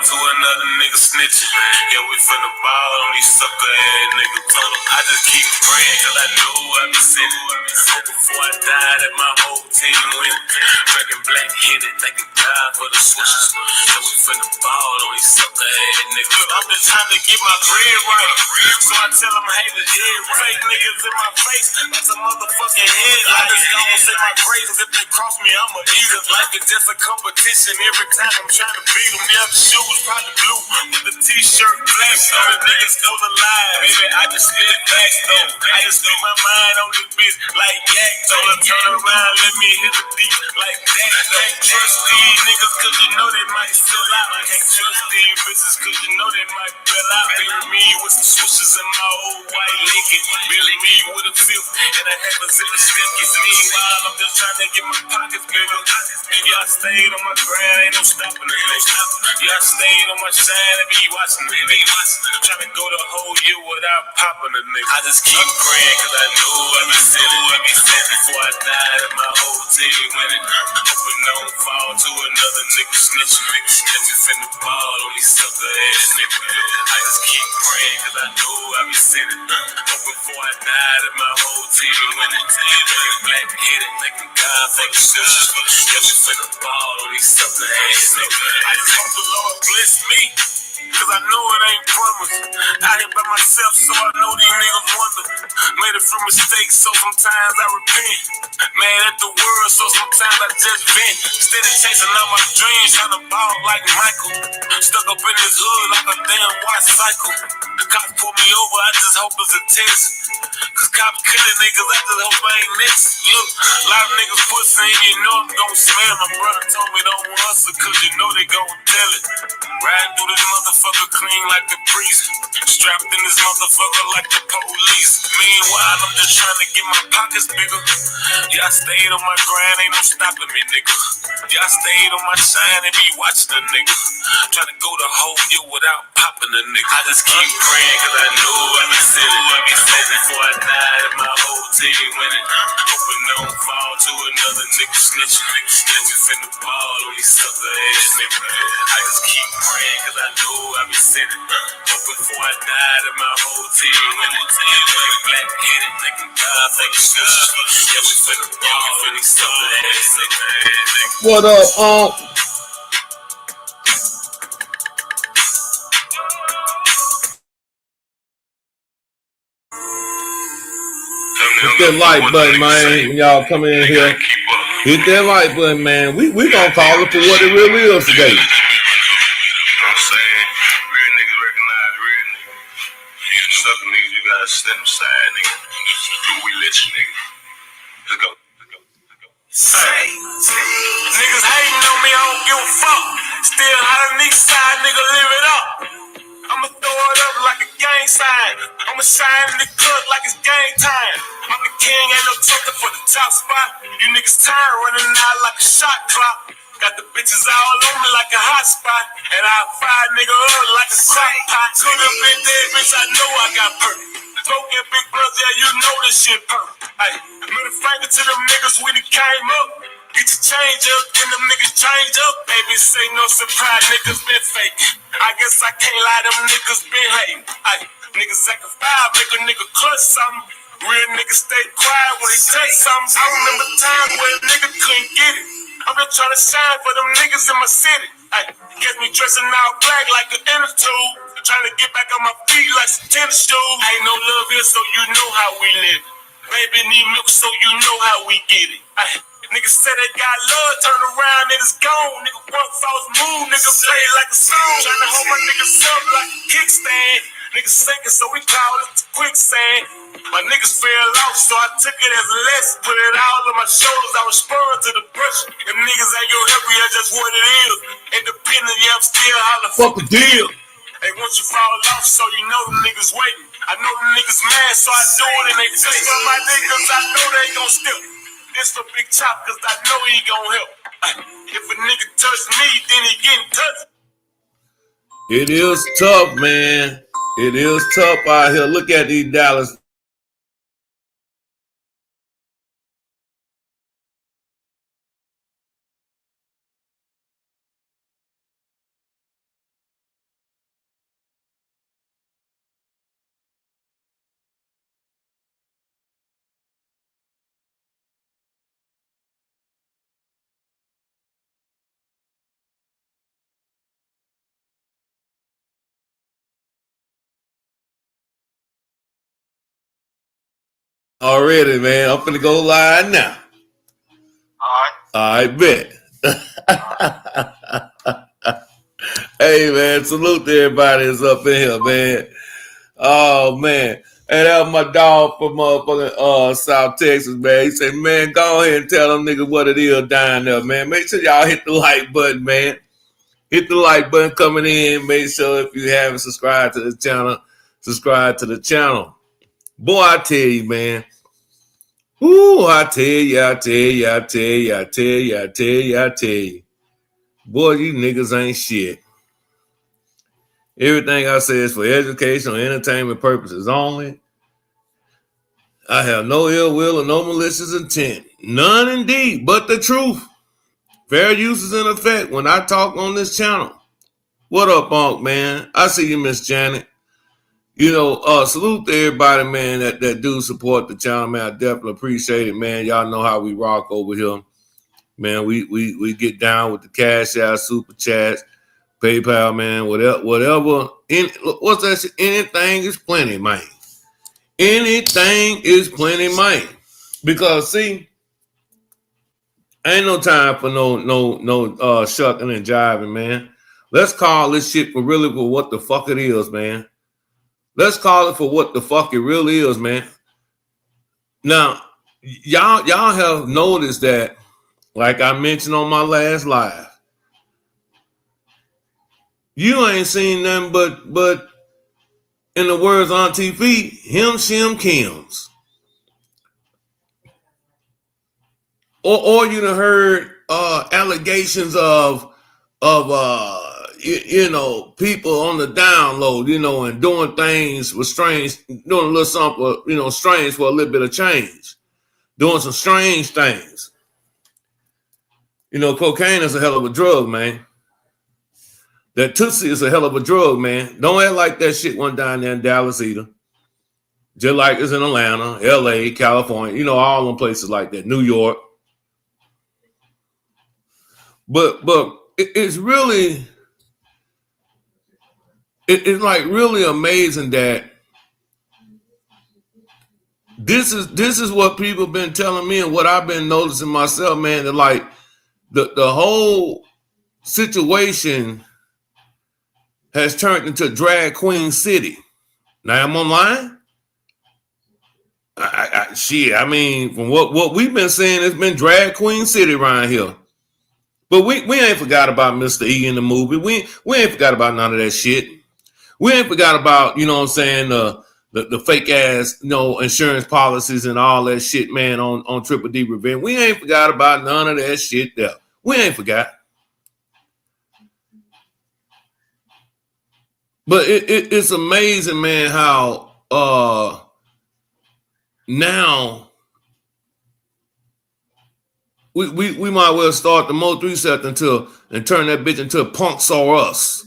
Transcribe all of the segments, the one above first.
to another nigga snitching. Yeah, we finna ball on these sucker ass niggas. Told them I just keep praying cause I know I be sinning. Before I died at my whole team win. Drinking black Henny, thanking God for the switches. Yeah, we finna ball on these sucker ass niggas. I'm just trying to get my bread right. So I tell them haters, yeah, fake niggas in my face. That's a motherfucking head. I just gon' say my praises. If they cross me, I'ma eat them. Life is just a competition. Every time I'm trying to beat them. Yeah, the shoes probably blue, but the t-shirt black. So the niggas full of lies. Baby, I just spit back though. I just speak my mind on this bitch like yak. So I turn around, let me hit the deep like that. Can't trust these niggas cause you know they might sell out. Can't trust these bitches cause you know they might bail out. Bury me with some switches in my old white Lincoln. Bury me with a fifth and a half a zip of stickers. Meanwhile, I'm just trying to get my pockets bigger. Maybe I stayed on my grind, ain't no stopping it. Yeah, I stayed on my shine and be watching it. Trying to go the whole year without popping a nigga. I just keep praying cause I know I be sinning. Before I died and my whole team winning. Hoping I don't fall to another nigga snitching. Yeah, we finna ball on these sucker ass niggas. I just keep praying cause I know I be sinning. Hoping before I died and my whole team winning. Drinking black Henny, thanking God for the switches. Yeah, we finna ball on these sucker ass niggas. I just hope the Lord bless me. Cause I know it ain't promised. Out here by myself, so I know these niggas wonder. Made a few mistakes, so sometimes I repent. Mad at the world, so sometimes I just vent. Steady chasing all my dreams, trying to ball like Michael. Stuck up in this hood like a damn white cycle. The cops pull me over, I just hope it's a test. Cause cops killing niggas, I just hope I ain't next. Look, a lot of niggas pussy and you know I'm gon' smell. My brother told me don't hustle cause you know they gon' tell it. Riding through this motherfucker clean like the priest. Strapped in this motherfucker like the police. Meanwhile, I'm just trying to get my pockets bigger. Yeah, I stayed on my grind, ain't no stopping me, nigga. Yeah, I stayed on my shine and be watching a nigga. Trying to go the whole year without popping a nigga. I just keep praying cause I know I be sinning. I be sinning before I died and my whole team winning. Hoping I don't fall to another nigga snitching. Yeah, we finna ball on these sucker ass niggas. I just keep praying cause I know I be sinning. Hoping before I died and my whole team winning. Drinking black Henny, thanking God for the switches. Yeah, we finna ball on these sucker ass niggas. What up, Hit that like button, man. When y'all come in here, hit that like button, man. We gonna call it for what it really is today. I'm saying, real niggas recognize real niggas. You sucker niggas, you gotta step aside, nigga. We let you, nigga. Let's go. Niggas hating on me, I don't give a fuck. Still out of each side, nigga, live it up. I'ma throw it up like a gang sign. I'ma shine in the club like it's game time. I'm the king, ain't no talking for the top spot. You niggas tired running out like a shot clock. Got the bitches all on me like a hot spot. And I'll fire nigga up like a crock pot. Could've been dead, bitch, I know I got perk. Smoking big brother, yeah, you know this shit perk. Ay, middle finger to them niggas when it came up. Get your change up, then them niggas change up. Baby, say no surprise, niggas been fake. I guess I can't lie, them niggas been hating. Ay, niggas acting five, make a nigga clutch something. Real niggas stay quiet when they touch something. I remember times where a nigga couldn't get it. I'm just trying to shine for them niggas in my city. Ay, get me dressing all black like an inner tube. Trying to get back on my feet like some tennis shoes. Ain't no love here, so you know how we live. Baby need milk, so you know how we get it. Ay, niggas say they got love, turn around and it's gone. Nigga one false move, nigga play like a song. Trying to hold my niggas up like a kickstand. Niggas sinking, so we call it quicksand. My niggas fell off, so I took it as a lesson. Put it all on my shoulders, I respond to the pressure. If niggas ain't your help, yeah, just what it is. Independent, yeah, I'm still hollering, fuck the deal. Hey, once you fall off, so you know them niggas waiting. I know them niggas mad, so I do it in they face. For my niggas, I know they gon' step. This for Big Chop, cause I know he gon' help. If a nigga touch me, then he getting touched. It is tough, man. It is tough out here. Look at these Dallas Already, man. I'm finna go live now. All right. I bet. Hey, man. Salute to everybody that's up in here, man. Oh, man. Hey, that was my dog from motherfucking South Texas, man. He said, man, go ahead and tell them niggas what it is down there, man. Make sure y'all hit the like button, man. Hit the like button coming in. Make sure if you haven't subscribed to the channel, subscribe to the channel. Boy, I tell you, man. Ooh, I tell you. Boy, you niggas ain't shit. Everything I say is for educational and entertainment purposes only. I have no ill will or no malicious intent. None indeed, but the truth. Fair use is in effect when I talk on this channel. What up, Unc, man? I see you, Miss Janet. You know, salute to everybody, man, that do support the channel, man. I definitely appreciate it, man. Y'all know how we rock over here. Man, we get down with the cash out, super chats, PayPal, man, whatever. What's that shit? Anything is plenty, man. Anything is plenty, man. Because see, ain't no time for no shucking and jiving, man. Let's call this shit for what the fuck it is, man. Let's call it for what the fuck it really is, man. Now, y'all have noticed that, like I mentioned on my last live, you ain't seen nothing but in the words on TV, him, shim, kims. Or you done heard allegations of people on the download, and doing things with strange, doing a little something, strange for a little bit of change, doing some strange things. Cocaine is a hell of a drug, man. That Tootsie is a hell of a drug, man. Don't act like that shit went down there in Dallas either. Just like it's in Atlanta, LA, California, all them places like that, New York. But it's really, it's like really amazing that this is what people have been telling me and what I've been noticing myself, man. That like the whole situation has turned into drag queen city. Now I'm online. I mean, from what we've been saying, it's been drag queen city around here. But we ain't forgot about Mr. E in the movie. We ain't forgot about none of that shit. We ain't forgot about, the fake ass, insurance policies and all that shit, man, on Triple D Revenge. We ain't forgot about none of that shit there. We ain't forgot. But it's amazing, man, how now we might well start the Mo 3 set and turn that bitch into punks or us.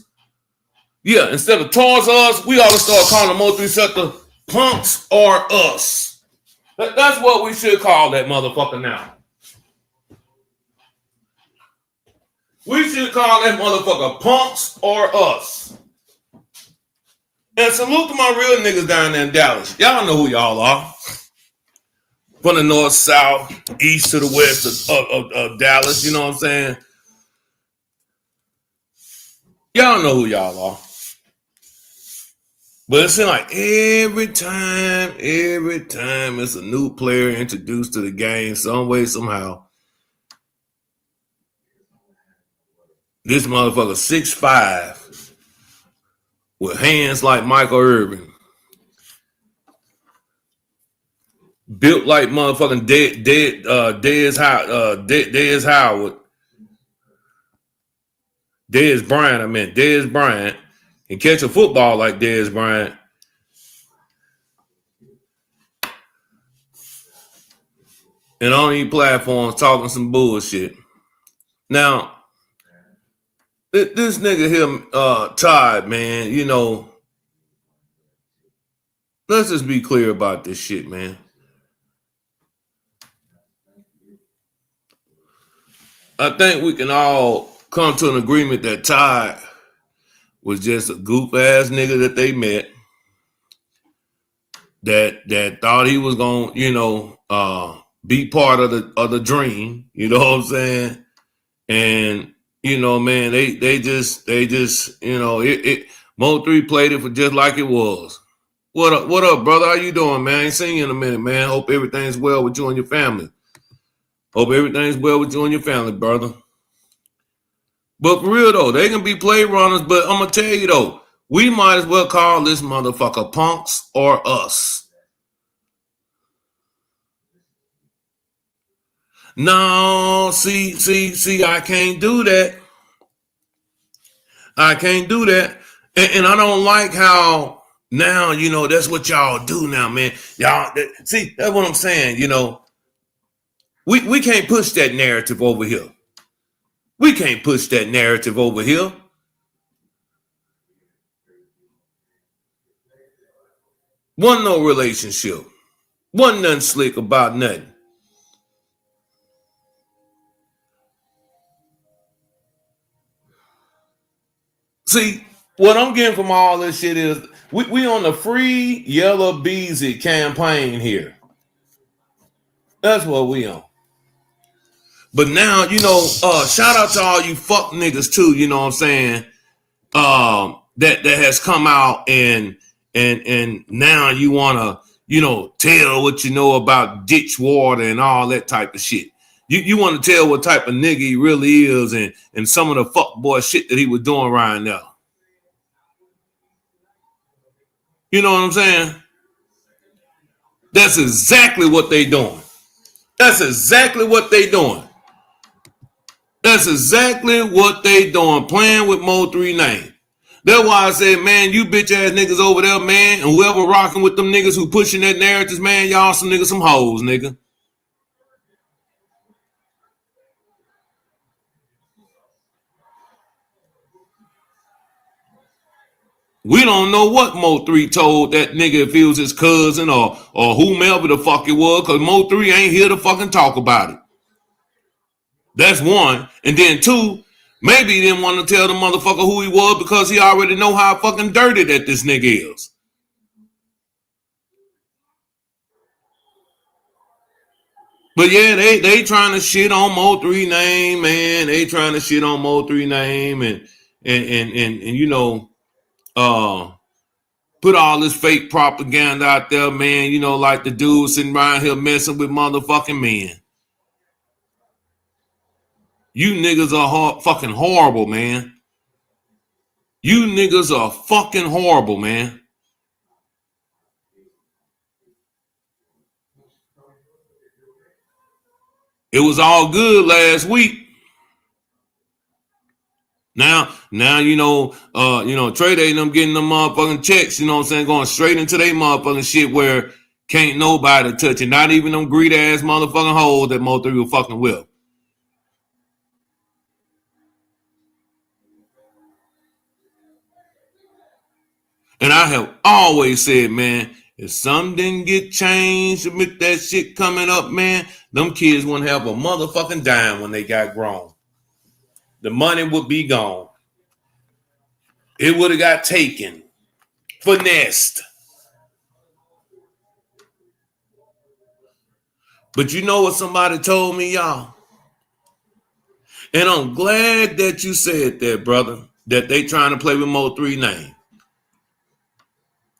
Yeah, instead of towards us, we ought to start calling the Mo 3 sector punks or us. That's what we should call that motherfucker now. We should call that motherfucker punks or us. And salute to my real niggas down there in Dallas. Y'all know who y'all are. From the north, south, east to the west of Dallas, you know what I'm saying? Y'all know who y'all are. But it seems like every time it's a new player introduced to the game, some way, somehow, this motherfucker 6'5", with hands like Michael Irvin, built like motherfucking Dez Howard, Dez Bryant, can catch a football like Dez Bryant. And on these platforms talking some bullshit. Now, this nigga here, Todd, man, let's just be clear about this shit, man. I think we can all come to an agreement that Todd was just a goof ass nigga that they met. that thought he was gonna, be part of the dream. You know what I'm saying? And man, they just it Mo 3 played it for just like it was. What up, brother? How you doing, man? I ain't seen you in a minute, man. Hope everything's well with you and your family. Hope everything's well with you and your family, brother. But for real though, they can be play runners, but I'm gonna tell you though, we might as well call this motherfucker punks or us. No, see, I can't do that. I can't do that. And I don't like how now, that's what y'all do now, man. Y'all, see, that's what I'm saying, We can't push that narrative over here. We can't push that narrative over here. Wasn't no relationship. Wasn't nothing slick about nothing. See, what I'm getting from all this shit is we on the free Yellow Beezy campaign here. That's what we on. But now, shout out to all you fuck niggas too, you know what I'm saying? That has come out and now you wanna, tell what you know about ditch water and all that type of shit. You want to tell what type of nigga he really is and some of the fuck boy shit that he was doing right now. You know what I'm saying? That's exactly what they doing. That's exactly what they doing. That's exactly what they doing, playing with Mo 3 name. That's why I said, man, you bitch ass niggas over there, man, and whoever rocking with them niggas who pushing that narratives, man, y'all some niggas some hoes, nigga. We don't know what Mo 3 told that nigga if it was his cousin or whomever the fuck it was, because Mo 3 ain't here to fucking talk about it. That's one. And then two, maybe he didn't want to tell the motherfucker who he was because he already know how fucking dirty that this nigga is. But yeah, they trying to shit on Mo 3 name, man. They trying to shit on Mo 3 name and put all this fake propaganda out there, man. Like the dude sitting around here messing with motherfucking men. You niggas are fucking horrible, man. You niggas are fucking horrible, man. It was all good last week. Now, Trade ain't them getting them motherfucking checks, you know what I'm saying, going straight into their motherfucking shit where can't nobody touch it. Not even them greedy ass motherfucking hoes that Mo 3 will fucking with. And I have always said, man, if something didn't get changed with that shit coming up, man, them kids wouldn't have a motherfucking dime when they got grown. The money would be gone. It would have got taken, finessed. But you know what somebody told me, y'all? And I'm glad that you said that, brother, that they trying to play with Mo 3 name.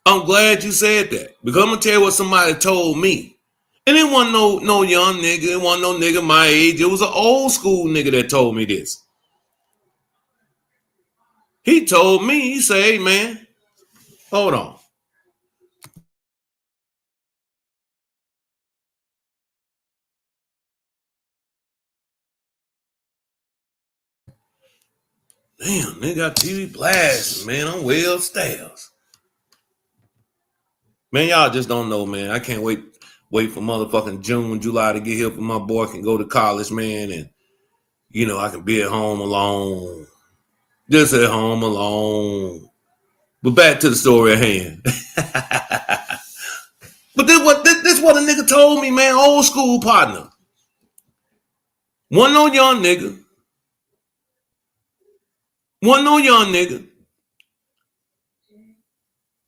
I'm glad you said that. Because I'm going to tell you what somebody told me. And it wasn't no young nigga. It wasn't no nigga my age. It was an old school nigga that told me this. He told me, he said, hey, man, hold on. Damn, nigga got TV blasting, man. I'm way upstairs. Man, y'all just don't know, man. I can't wait for motherfucking June, July to get here for my boy can go to college, man, and I can be at home alone. Just at home alone. But back to the story at hand. But this what a nigga told me, man. Old school partner. One no young nigga. One no young nigga.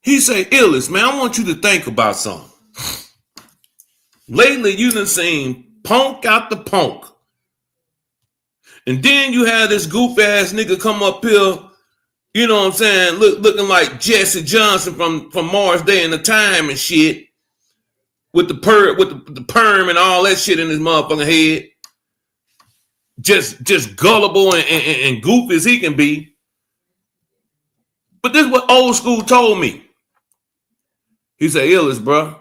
He say, Illis, man, I want you to think about something. Lately, you done seen punk out the punk. And then you have this goof ass nigga come up here, you know what I'm saying, looking like Jesse Johnson from Mars Day and the Time and shit, with the perm and all that shit in his motherfucking head. Just gullible and goofy as he can be. But this is what old school told me. He said, Illis, bro.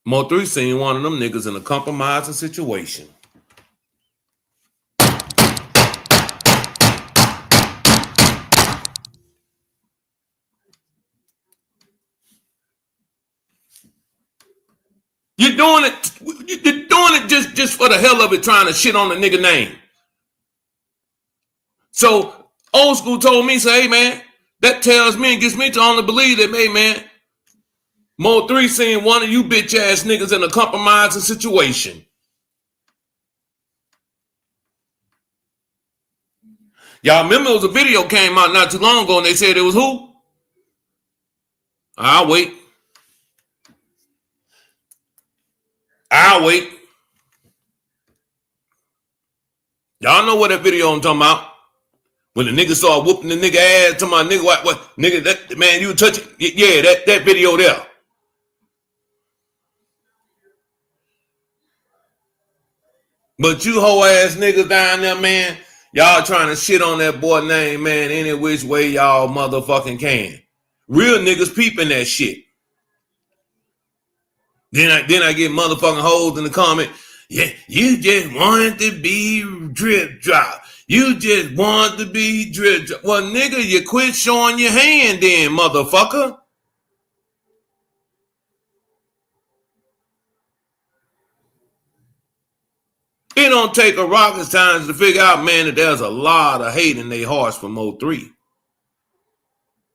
Mo3 seen one of them niggas in a compromising situation. You're doing it just for the hell of it, trying to shit on the nigga name. So old school told me, say, hey man, that tells me and gets me to only believe that, hey man, Mo3 seen one of you bitch ass niggas in a compromising situation. Y'all remember it was a video came out not too long ago and they said it was who? I'll wait. Y'all know what that video I'm talking about. When the nigga started whooping the nigga ass, to my nigga, what nigga, that man, you touch it. Yeah, that video there. But you hoe ass niggas down there, man, y'all trying to shit on that boy name, man, any which way y'all motherfucking can. Real niggas peeping that shit. Then I get motherfucking hoes in the comment. Yeah, you just wanted to be drip drop. You just want to be drip drop. Well, nigga, you quit showing your hand then, motherfucker. It don't take a rocket science to figure out, man, that there's a lot of hate in their hearts for Mo3.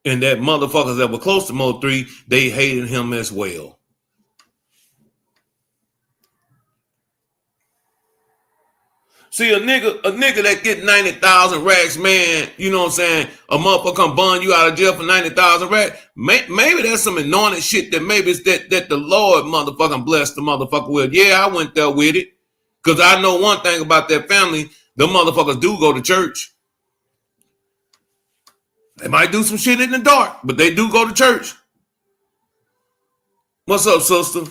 And that motherfuckers that were close to Mo3, they hated him as well. See, a nigga that get 90,000 racks, man, you know what I'm saying? A motherfucker come bun you out of jail for 90,000 racks. Maybe that's some anointed shit that maybe it's that the Lord motherfucking blessed the motherfucker with. Yeah, I went there with it. Because I know one thing about that family, the motherfuckers do go to church. They might do some shit in the dark, but they do go to church. What's up, sister?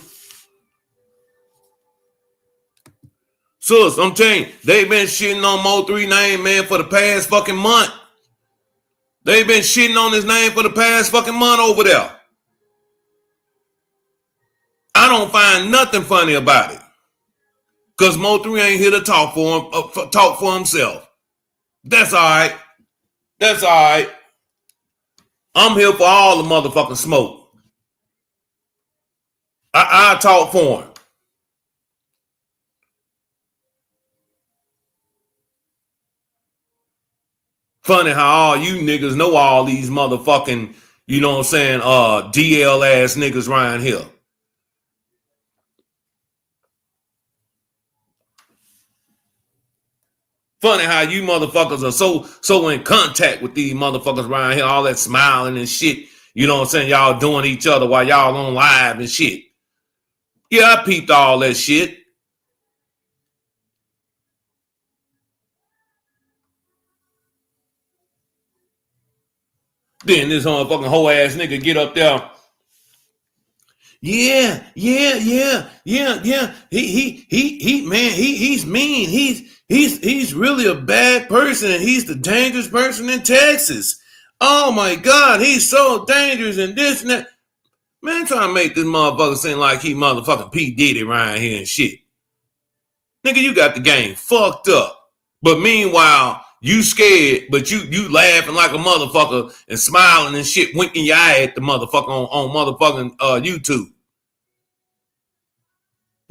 Sus, I'm telling you, they've been shitting on Mo3 name, man, for the past fucking month. They've been shitting on his name for the past fucking month over there. I don't find nothing funny about it. Because Mo3 ain't here to talk for himself. That's all right. That's all right. I'm here for all the motherfucking smoke. I talk for him. Funny how all you niggas know all these motherfucking, you know what I'm saying, DL ass niggas around here. Funny how you motherfuckers are so in contact with these motherfuckers around here, all that smiling and shit. You know what I'm saying? Y'all doing each other while y'all on live and shit. Yeah, I peeped all that shit. Then this motherfucking hoe ass nigga get up there. Yeah. He man, he's mean. He's really a bad person, and he's the dangerous person in Texas. Oh my God, he's so dangerous and this and that. Man, trying to make this motherfucker seem like he motherfucking P. Diddy around here and shit. Nigga, you got the game fucked up. But meanwhile, you scared, but you laughing like a motherfucker and smiling and shit, winking your eye at the motherfucker on motherfucking YouTube.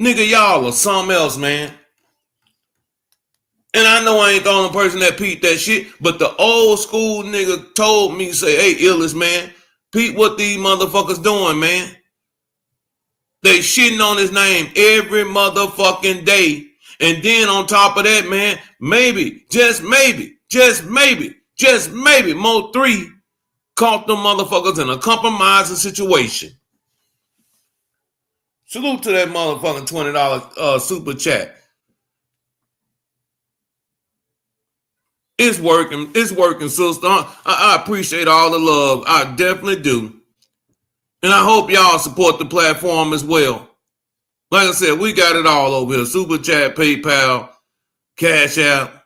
Nigga, y'all are something else, man. And I know I ain't the only person that peeped that shit, but the old school nigga told me, say, hey, Illis, man, peep what these motherfuckers doing, man. They shitting on his name every motherfucking day. And then on top of that, man, maybe, just maybe, Mo3 caught them motherfuckers in a compromising situation. Salute to that motherfucking $20 super chat. It's working. It's working, sister. I appreciate all the love. I definitely do. And I hope y'all support the platform as well. Like I said, we got it all over here. Super chat, PayPal, Cash App.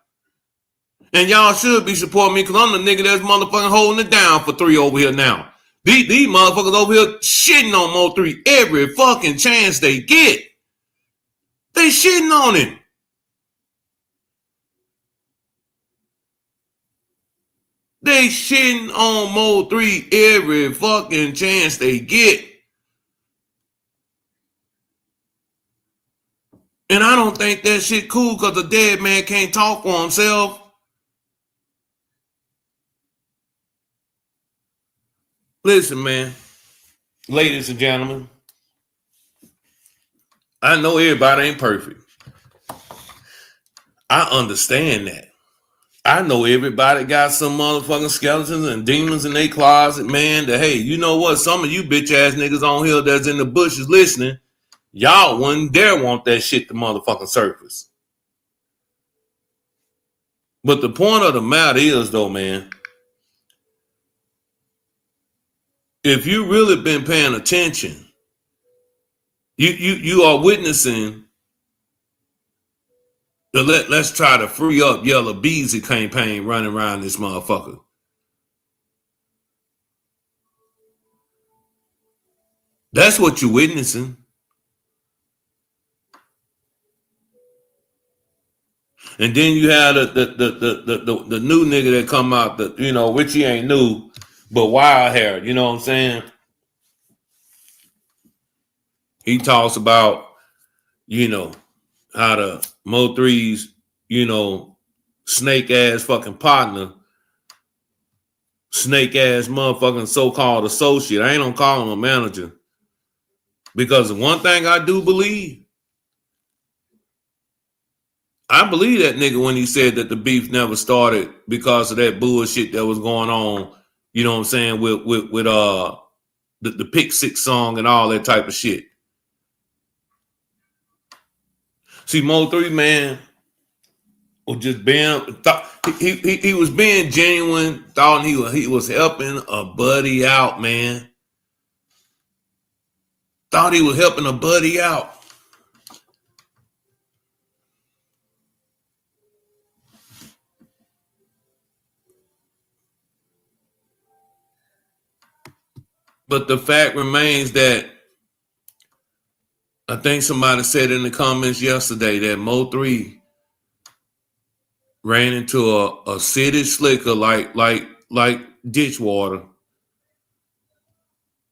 And y'all should be supporting me because I'm the nigga that's motherfucking holding it down for 3 over here now. These motherfuckers over here shitting on Mo3 every fucking chance they get. They shitting on him. They shitting on Mo3 every fucking chance they get. And I don't think that shit cool because a dead man can't talk for himself. Listen, man. Ladies and gentlemen. I know everybody ain't perfect. I understand that. I know everybody got some motherfucking skeletons and demons in their closet, man. That, hey, you know what? Some of you bitch ass niggas on here that's in the bushes listening, y'all wouldn't dare want that shit to motherfucking surface. But the point of the matter is, though, man, if you really been paying attention, you are witnessing the let's try to free up Yellow Beezy campaign running around this motherfucker. That's what you're witnessing. And then you had the new nigga that come out, which he ain't new, but wild hair, you know what I'm saying? He talks about, how the Mo3's, snake ass fucking partner, snake ass motherfucking so-called associate. I ain't gonna call him a manager. Because one thing I do believe, I believe that nigga when he said that the beef never started because of that bullshit that was going on, you know what I'm saying, with the Pick Six song and all that type of shit. See, Mo3, man, was just being, he was being genuine, thought he was helping a buddy out, man. Thought he was helping a buddy out. But the fact remains that I think somebody said in the comments yesterday that Mo3 ran into a city slicker like ditch water,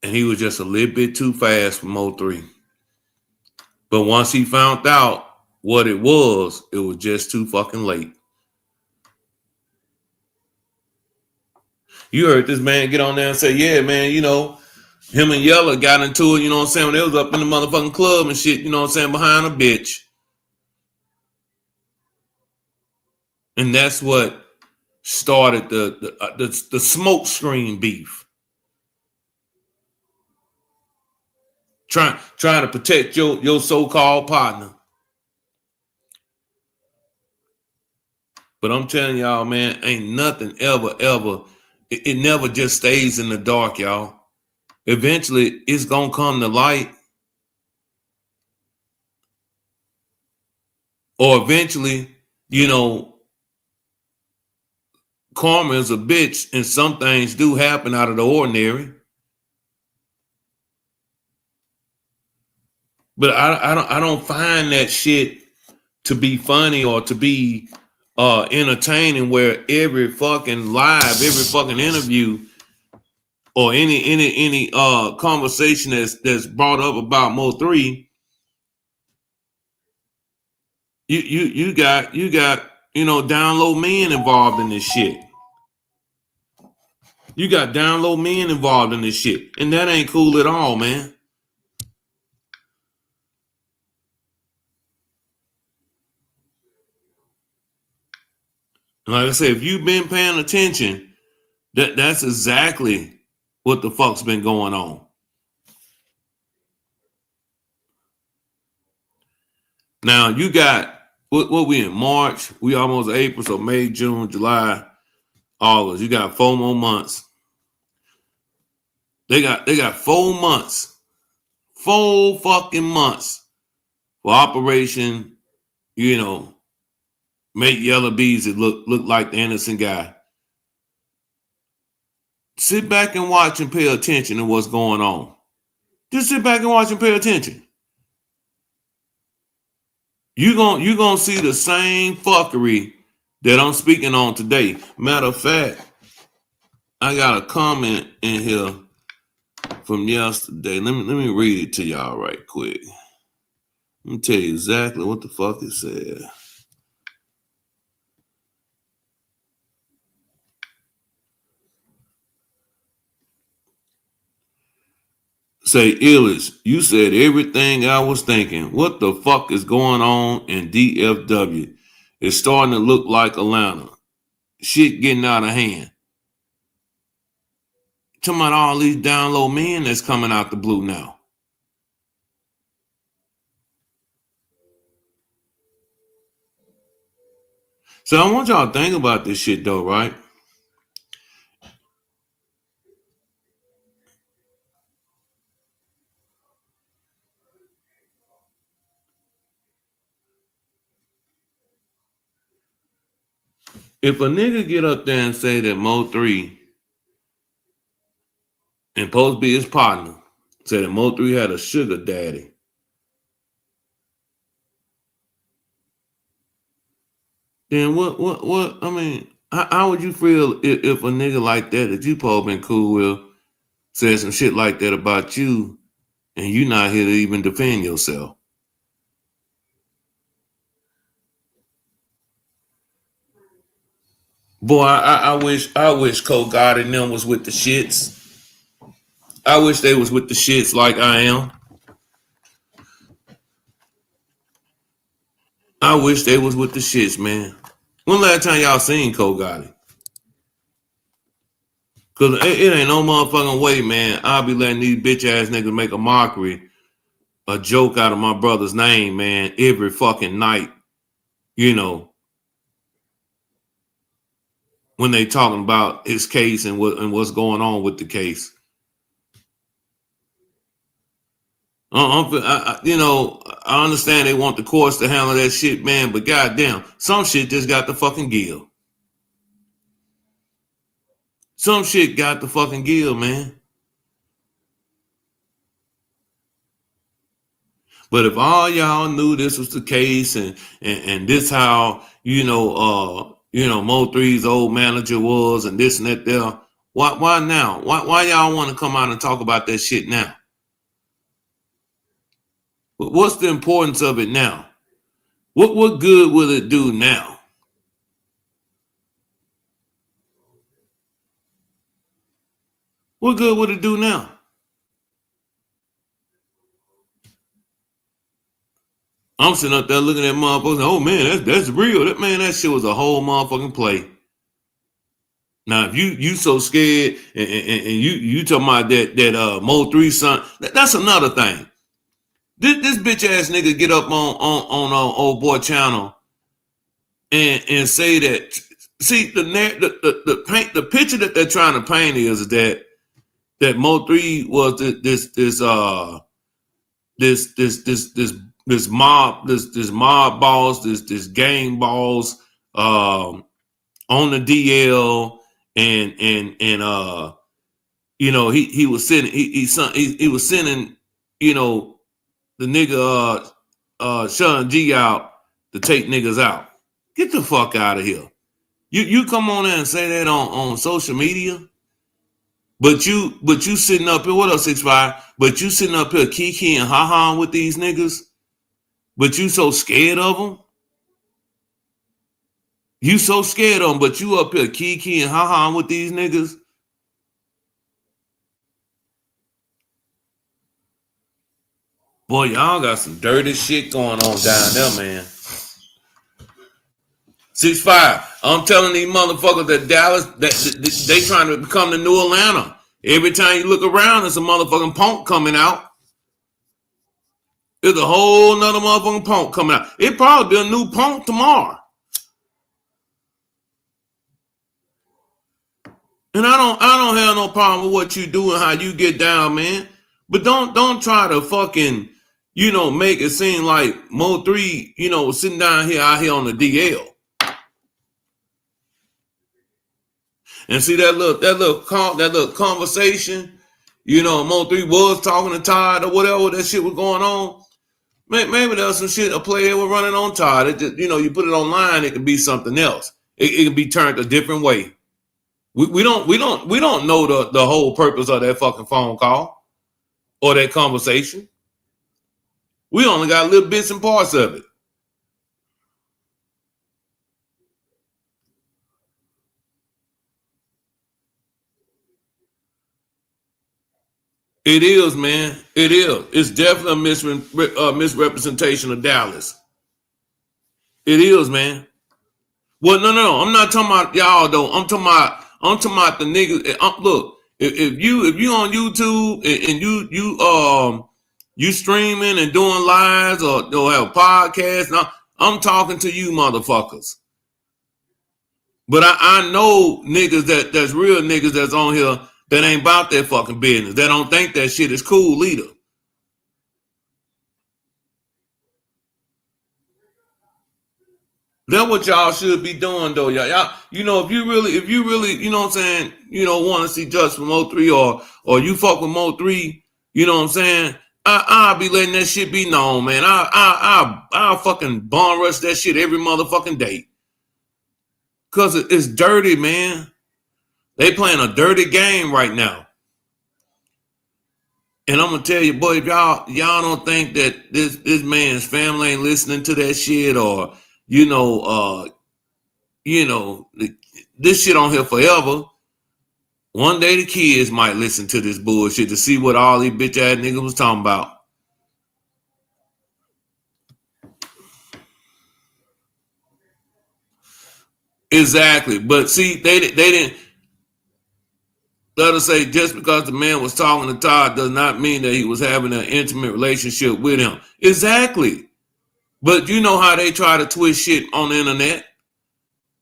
and he was just a little bit too fast for Mo3. But once he found out what it was just too fucking late. You heard this man get on there and say, yeah, man, him and Yella got into it, you know what I'm saying, when they was up in the motherfucking club and shit, you know what I'm saying, behind a bitch. And that's what started the smoke screen beef. Trying to protect your so-called partner. But I'm telling y'all, man, ain't nothing ever, it never just stays in the dark, y'all. Eventually, it's going to come to light. Or eventually, karma is a bitch, and some things do happen out of the ordinary. But I don't find that shit to be funny or to be entertaining, where every fucking live, every fucking interview, or any conversation that's brought up about Mo3, you got down low men involved in this shit. You got down low men involved in this shit, and that ain't cool at all, man. Like I said, if you've been paying attention, That's exactly what the fuck's been going on. Now you got what we in March, we almost April, so May, June, July, August. You got 4 more months. They got 4 months, 4 fucking months for Operation, you know, make Yellow Beezy look like the innocent guy. Sit back and watch and pay attention to what's going on. Just sit back and watch and pay attention. You gonna see the same fuckery that I'm speaking on today. Matter of fact, I got a comment in here from yesterday. Let me read it to y'all right quick. Let me tell you exactly what the fuck it said. Say, Illis, you said everything I was thinking. What the fuck is going on in DFW? It's starting to look like Atlanta. Shit getting out of hand. Talking about all these down low men that's coming out the blue now. So I want y'all to think about this shit though, right? If a nigga get up there and say that Mo 3 and supposed to be his partner, said that Mo 3 had a sugar daddy, then what? I mean, how would you feel if a nigga like that you supposed been cool with said some shit like that about you and you not here to even defend yourself? Boy, I wish Cole God and them was with the shits. I wish they was with the shits like I am. I wish they was with the shits, man. When last time y'all seen Cole Gotti? Cause it ain't no motherfucking way, man. I'll be letting these bitch ass niggas make a mockery, a joke out of my brother's name, man, every fucking night. You know, when they talking about his case and what's going on with the case. You know, I understand they want the courts to handle that shit, man, but goddamn, some shit just got to fucking give. Some shit got to fucking give, man. But if all y'all knew this was the case and this how, Mo 3's old manager was and this and that there, why now? Why y'all want to come out and talk about that shit now? What's the importance of it now? What good will it do now? What good would it do now? I'm sitting up there looking at motherfuckers. Oh man, that's real. That shit was a whole motherfucking play. Now, if you so scared and you talking about that Mo 3 son, that's another thing. This bitch ass nigga get up on old boy channel and say that. See the paint, the picture that they're trying to paint is that Mo 3 was this mob boss, this gang boss on the DL and he was sending he was sending the nigga Sean G out to take niggas out. Get the fuck out of here. You come on there and say that on social media, but you sitting up here, what up 6'5"? But you sitting up here kiki and ha with these niggas, but you so scared of them. You so scared of them, but you up here kiki and ha with these niggas. Boy, y'all got some dirty shit going on down there, man. 6'5". I'm telling these motherfuckers that Dallas, that they trying to become the new Atlanta. Every time you look around, there's a motherfucking punk coming out. There's a whole nother motherfucking punk coming out. It probably be a new punk tomorrow. And I don't have no problem with what you do and how you get down, man. But don't try to fucking, make it seem like Mo3, sitting down here out here on the DL. And see that little conversation, Mo3 was talking to Todd or whatever that shit was going on. Maybe there was some shit a player was running on Todd. It just, you put it online, it could be something else. It can be turned a different way. We don't know the whole purpose of that fucking phone call or that conversation. We only got little bits and parts of it. It is, man. It is. It's definitely a misrepresentation of Dallas. It is, man. Well, no. I'm not talking about y'all though. I'm talking about the niggas. Look, if you on YouTube and you streaming and doing lives or have podcasts, I'm talking to you motherfuckers. But I know niggas that's real niggas that's on here that ain't about that fucking business. That don't think that shit is cool either. That's what y'all should be doing though, y'all. If you really, you know what I'm saying, want to see Just from Mo3 or you fuck with Mo3, you know what I'm saying? I'll be letting that shit be known, man. I'll fucking bond rush that shit every motherfucking day. Cause it's dirty, man. They playing a dirty game right now. And I'm gonna tell you, boy, if y'all don't think that this man's family ain't listening to that shit, or this shit on here forever. One day the kids might listen to this bullshit to see what all these bitch ass niggas was talking about. Exactly, but see, they didn't. Let us say just because the man was talking to Todd does not mean that he was having an intimate relationship with him. Exactly. But you know how they try to twist shit on the internet,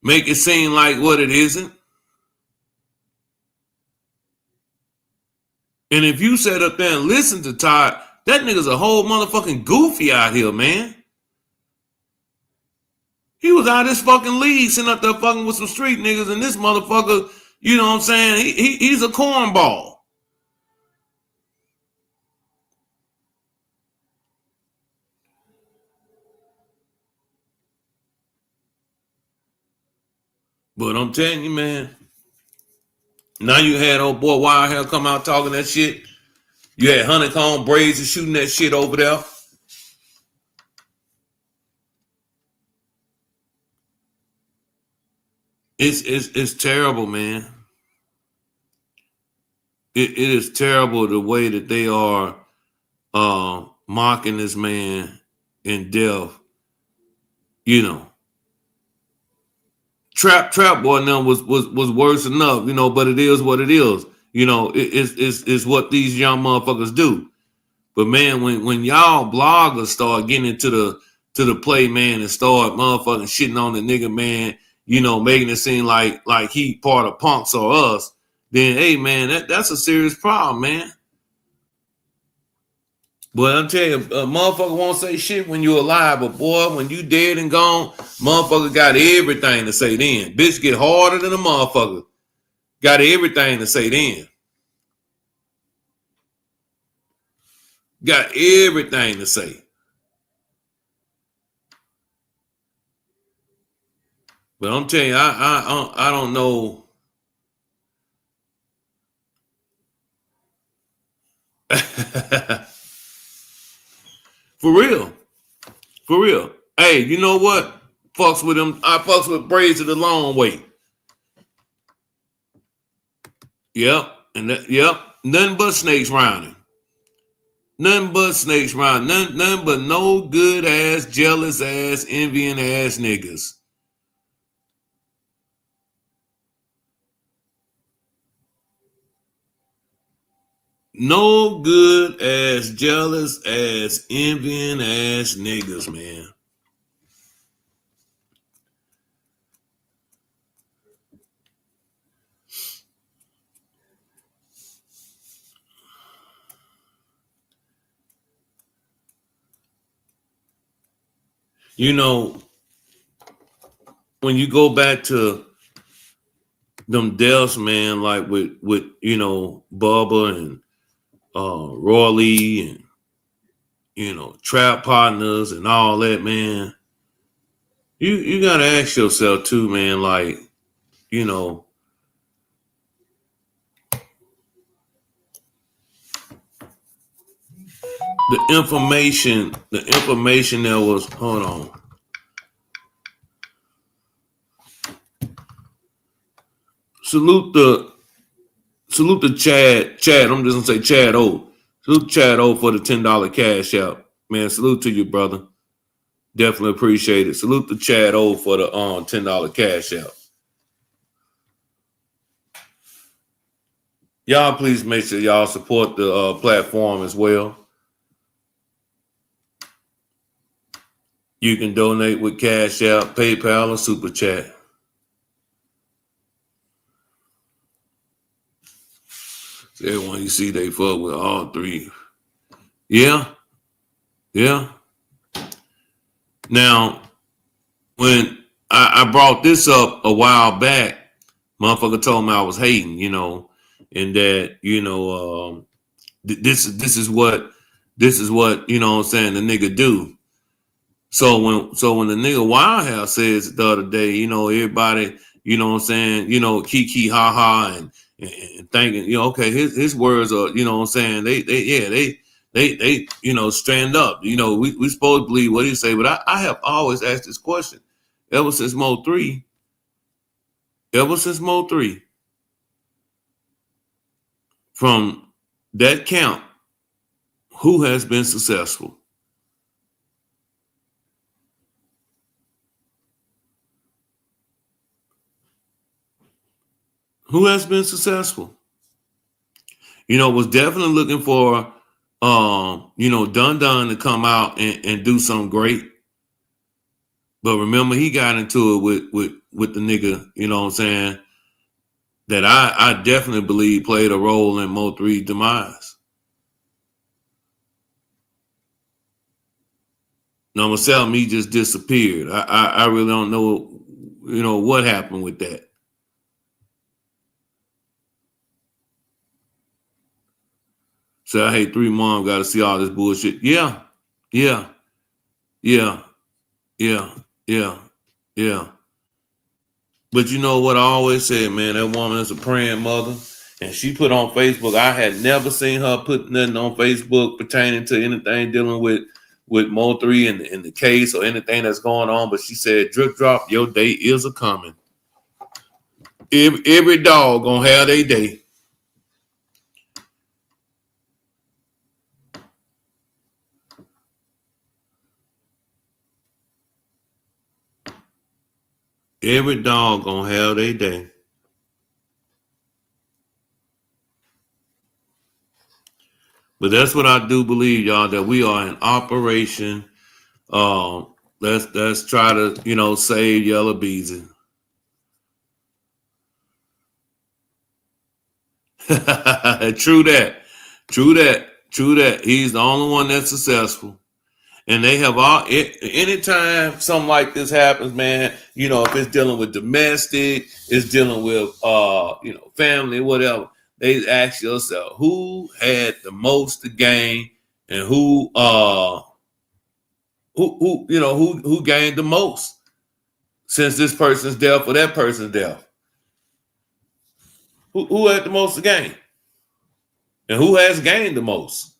make it seem like what it isn't. And if you sit up there and listen to Todd, that nigga's a whole motherfucking goofy out here, man. He was out of his fucking league sitting up there fucking with some street niggas, and this motherfucker, you know what I'm saying? He's a cornball. But I'm telling you, man, now you had old boy Wild Hair come out talking that shit. You had Honeycomb Braids shooting that shit over there. It's terrible, man. It is terrible the way that they are mocking this man in death. Trap boy now was worse enough, but it is what it is. It's what these young motherfuckers do. But man, when y'all bloggers start getting into the play, man, and start motherfucking shitting on the nigga, man, making it seem like he part of punks or us, then hey man, that's a serious problem, man. But I'm telling you, a motherfucker won't say shit when you alive, but boy, when you dead and gone, motherfucker got everything to say then. Bitch get harder than a motherfucker. Got everything to say then. Got everything to say. But I'm telling you, I don't know. For real. For real. Hey, you know what? Fucks with them. I fucks with Braids the long way. Yep. Yep. Nothing but snakes rounding. Nothing but snakes round. Nothing but no good ass, jealous ass, envying ass niggas. No good ass, jealous ass, envying ass niggas, man. You know, when you go back to them deaths, man, like with Bubba and Roy Lee and trap partners and all that, man. You gotta ask yourself too, man, like, you know, the information that was, hold on. Salute the Chad. I'm just gonna say Chad O. Salute Chad O for the $10 cash out. Man, salute to you, brother. Definitely appreciate it. Salute to Chad O for the $10 cash out. Y'all please make sure y'all support the platform as well. You can donate with Cash App, PayPal, or Super Chat. So everyone you see, they fuck with all three. Yeah. Now, when I brought this up a while back, motherfucker told me I was hating, and that, this is what what I'm saying, the nigga do. So when the nigga Wildhouse says the other day, everybody, I'm saying, kiki ha ha and thinking, okay, his words are, I'm saying, they stand up. We supposed to believe what he say, but I have always asked this question ever since Mo 3, from that count, who has been successful? Who has been successful? Was definitely looking for, Dun Dun to come out and do something great. But remember, he got into it with the nigga, what I'm saying, that I definitely believe played a role in Mo 3's demise. Now, myself, he just disappeared. I really don't know, what happened with that. So I hate 3 Mom got to see all this bullshit. Yeah. But you know what I always said, man, that woman is a praying mother. And she put on Facebook, I had never seen her put nothing on Facebook pertaining to anything dealing with Mo 3 and the case or anything that's going on. But she said, drip drop, your day is a coming. Every dog gonna have their day. Every dog gonna have their day. But that's what I do believe, y'all, that we are in operation. Let's try to, save Yellow Beezy. True that. He's the only one that's successful. And they have anytime something like this happens, man, if it's dealing with domestic, it's dealing with family, whatever, they ask yourself who had the most to gain and who gained the most since this person's death or that person's death. Who had the most to gain? And who has gained the most?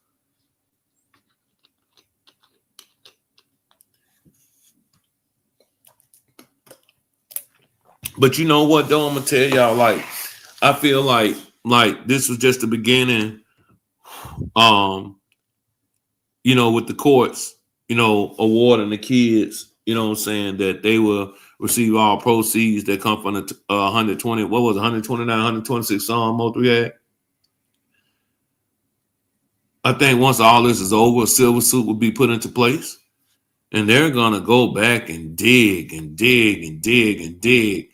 But you know what, though? I'm gonna tell y'all, like, I feel like this was just the beginning. With the courts, awarding the kids, what I'm saying, that they will receive all proceeds that come from the 120. What was it, 129, 126 song Mo 3 had? I think once all this is over, a silver suit will be put into place. And they're going to go back and dig and dig and dig and dig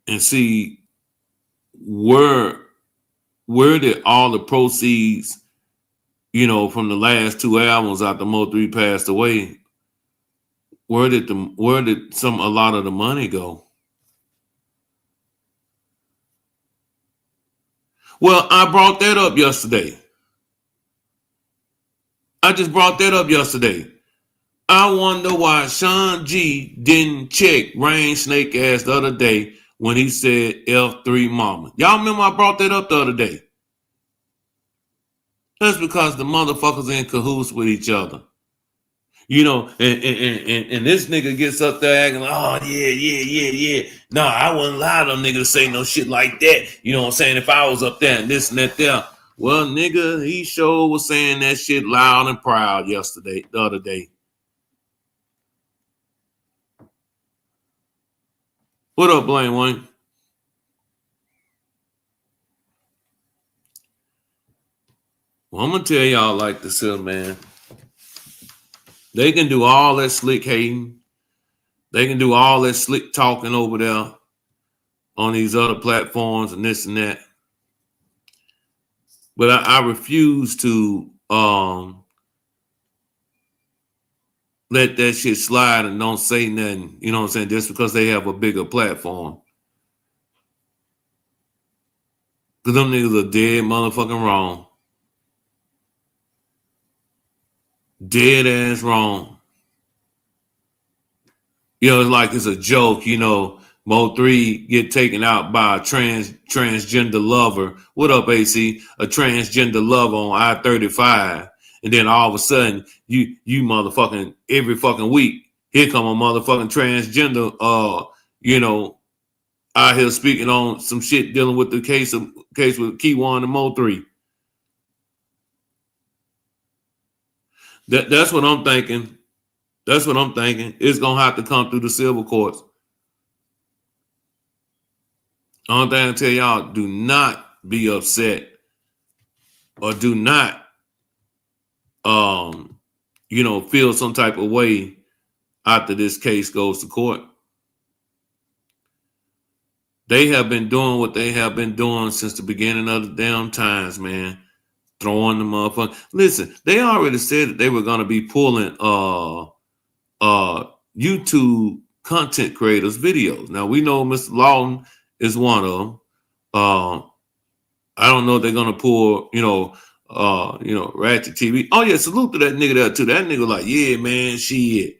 and see where did all the proceeds, from the last two albums after Mo3 passed away, where did a lot of the money go? Well, I brought that up yesterday. I just brought that up yesterday. I wonder why Sean G didn't check Rain Snake ass the other day when he said F3 Mama. Y'all remember I brought that up the other day? That's because the motherfuckers in cahoots with each other. And this nigga gets up there acting like, oh, yeah. No, I wouldn't lie to them niggas to say no shit like that. You know what I'm saying? If I was up there and this and that there. Well, nigga, he sure was saying that shit loud and proud the other day. What up, Blaine Wayne? Well, I'm going to tell y'all like this here, man. They can do all that slick hating. They can do all that slick talking over there on these other platforms and this and that. But I refuse to let that shit slide and don't say nothing, you know what I'm saying, just because they have a bigger platform. Because them niggas are dead motherfucking wrong. Dead ass wrong. It's like it's a joke, Mo3 get taken out by a transgender lover. What up, AC? A transgender lover on I-35. And then all of a sudden, you motherfucking every fucking week, here come a motherfucking transgender, out here speaking on some shit dealing with the case with Keywan and Mo3. That's what I'm thinking. That's what I'm thinking. It's gonna have to come through the civil courts. Only thing I tell y'all, do not be upset or do not feel some type of way after this case goes to court. They have been doing what they have been doing since the beginning of the damn times, man. Throwing the motherfucker. Listen, they already said that they were gonna be pulling YouTube content creators videos. Now we know Mr. Lawton is one of them. I don't know if they're gonna pull, Ratchet TV. Oh yeah, salute to that nigga there too. That nigga like, yeah, man, shit.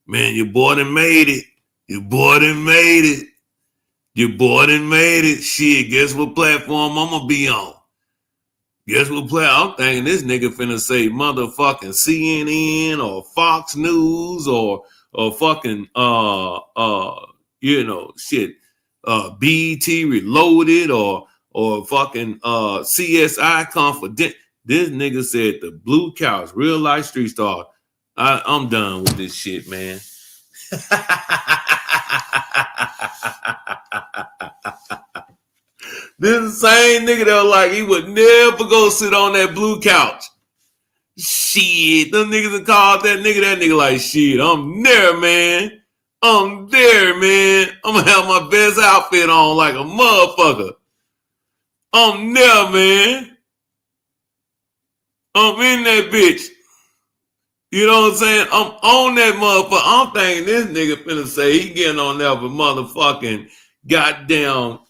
Man, your boy done made it. Your boy done made it. Your boy done made it. Shit, guess what platform I'm gonna be on? Guess what platform? I'm thinking this nigga finna say motherfucking CNN or Fox News or fucking BET Reloaded or fucking CSI Confident. This nigga said the Blue Couch, real life street star. I'm done with this shit, man. This same nigga that was like he would never go sit on that blue couch. Shit, them niggas that called that nigga like, shit, I'm there, man. I'm there, man. I'm gonna have my best outfit on like a motherfucker. I'm there, man. I'm in that bitch. You know what I'm saying? I'm on that motherfucker. I'm thinking this nigga finna say he getting on there for motherfucking goddamn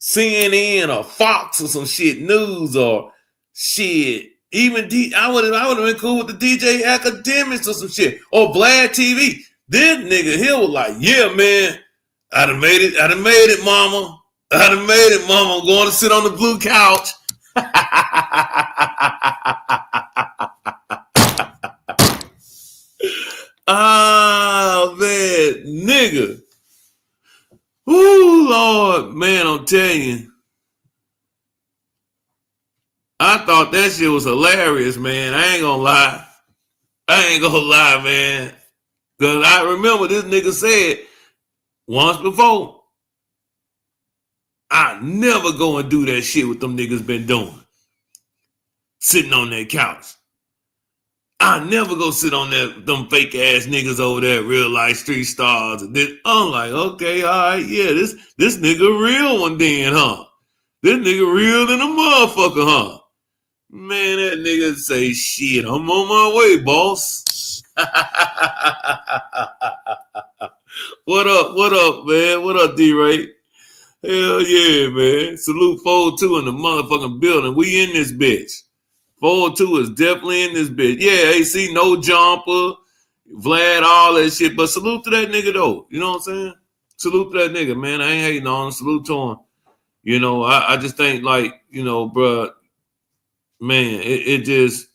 CNN or Fox or some shit, news or shit. Even I would have been cool with the DJ Academics or some shit or Vlad TV. This nigga here was like, yeah, man, I done made it. I done made it, mama. I done made it, mama. I'm going to sit on the blue couch. Oh man, nigga. Ooh, Lord, man, I'm telling you. I thought that shit was hilarious, man. I ain't gonna lie. Man. Because I remember this nigga said once before, I never go and do that shit what them niggas been doing. sitting on that couch. I never go sit on them fake ass niggas over there, real life street stars. I'm like, okay, all right, yeah, this nigga real one then, huh? This nigga real than a motherfucker, huh? Man, that nigga say, shit, I'm on my way, boss. What up, man? What up, D-Ray? Hell yeah, man. Salute 4-2 in the motherfucking building. We in this bitch. 4-2 is definitely in this bitch. Yeah, AC, no jumper, Vlad, all that shit. But salute to that nigga, though. You know what I'm saying? Salute to that nigga, man. I ain't hating on him. Salute to him. You know, I just think, like, you know, bruh, man, it just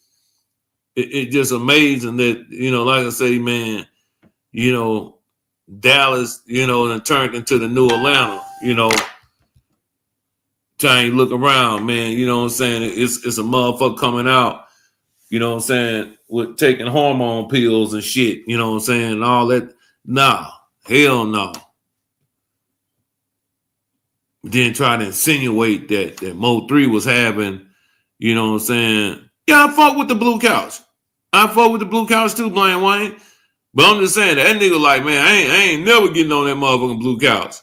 amazing that, you know, like I say, man, you know, Dallas, you know, and turned into the new Atlanta, you know. Trying to look around, man, you know what I'm saying? It's a motherfucker coming out, you know what I'm saying, with taking hormone pills and shit, you know what I'm saying, and all that. Nah, hell no. Then try to insinuate that Mo 3 was having, you know what I'm saying. Yeah, I fuck with the blue couch. I fuck with the blue couch too, Blaine Wayne. But I'm just saying that nigga like, man, I ain't never getting on that motherfucking blue couch.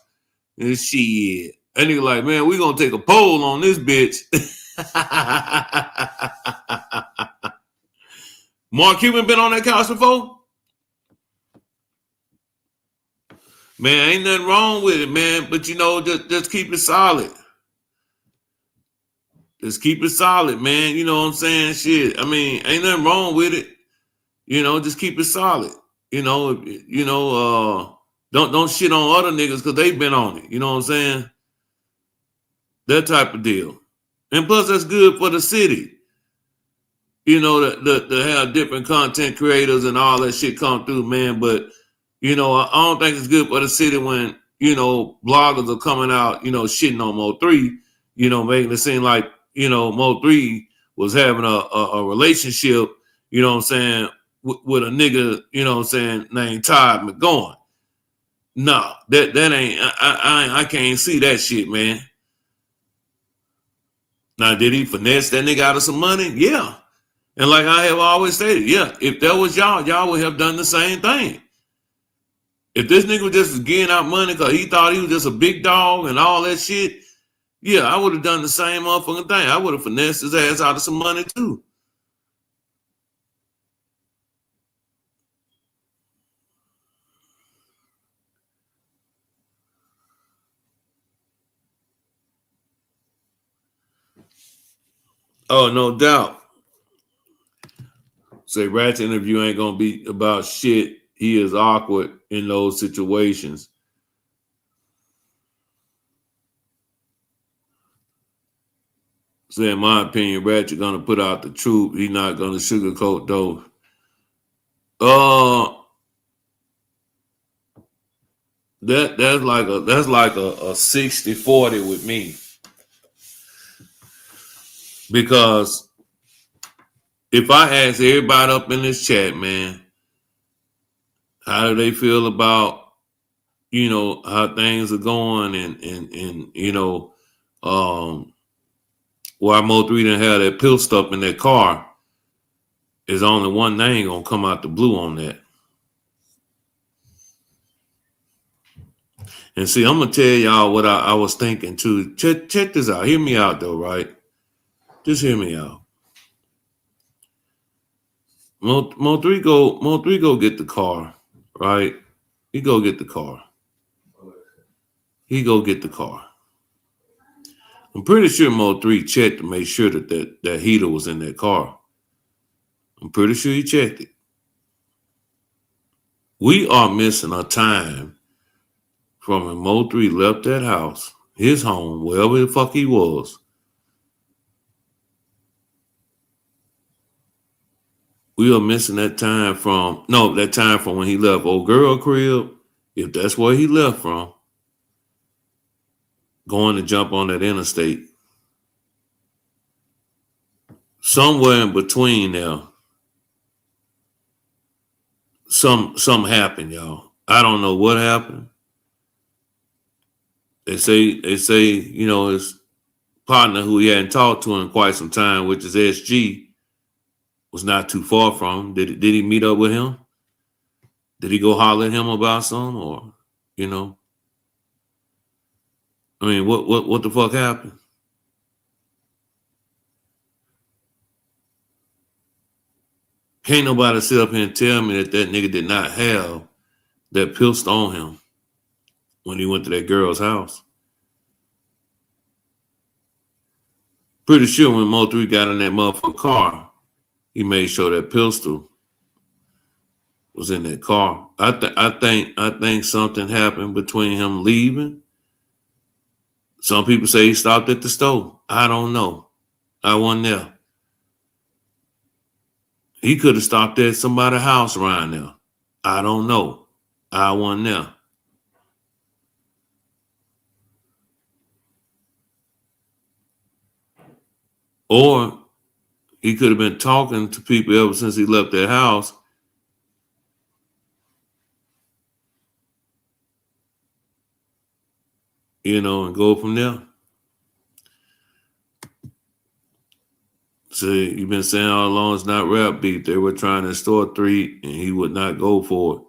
And shit. That nigga like, man, we gonna take a poll on this bitch. Mark Cuban been on that couch before? Man, ain't nothing wrong with it, man. But you know, just keep it solid. Just keep it solid, man. You know what I'm saying? Shit. I mean, ain't nothing wrong with it. You know, just keep it solid. You know, don't shit on other niggas because they've been on it. You know what I'm saying? That type of deal. And plus, that's good for the city. You know, to have different content creators and all that shit come through, man. But, you know, I don't think it's good for the city when, you know, bloggers are coming out, you know, shitting on Mo 3, you know, making it seem like, you know, Mo 3 was having a relationship, you know what I'm saying, with a nigga, you know what I'm saying, named Todd McGowan. No, that ain't, I can't see that shit, man. Now, did he finesse that nigga out of some money? Yeah. And like I have always stated, yeah, if that was y'all would have done the same thing. If this nigga was just getting out money because he thought he was just a big dog and all that shit, yeah, I would have done the same motherfucking thing. I would have finessed his ass out of some money too. Oh, no doubt. Say Rat's interview ain't gonna be about shit. He is awkward in those situations. Say, in my opinion, Ratchet gonna put out the truth. He's not gonna sugarcoat those. That's like a 60-40 with me. Because if I ask everybody up in this chat, man, how do they feel about, you know, how things are going and you know, why Mo 3 didn't have that pill stuff in that car, is only one name gonna come out the blue on that. And see, I'm gonna tell y'all what I was thinking too. Check this out. Hear me out though, right? Just hear me out. Mo 3 go get the car, right? He go get the car. I'm pretty sure Mo 3 checked to make sure that heater was in that car. I'm pretty sure he checked it. We are missing a time from when Mo 3 left that house, his home, wherever the fuck he was. We are missing that time from when he left old girl crib, if that's where he left from, going to jump on that interstate. Somewhere in between there, something happened, y'all. I don't know what happened. They say, you know, it's partner who he hadn't talked to in quite some time, which is SG, was not too far from him. Did he meet up with him? Did he go holler at him about something? Or, you know, I mean, what the fuck happened? Can't nobody sit up here and tell me that nigga did not have that pistol on him when he went to that girl's house. Pretty sure when Mo3 got in that motherfucking car, he made sure that pistol was in that car. I think something happened between him leaving. Some people say he stopped at the store. I don't know. I wasn't there. He could have stopped at somebody's house around there. I don't know. I wasn't there. Or he could have been talking to people ever since he left that house. You know, and go from there. See, you've been saying all along it's not rap beef. They were trying to extort 3 and he would not go for it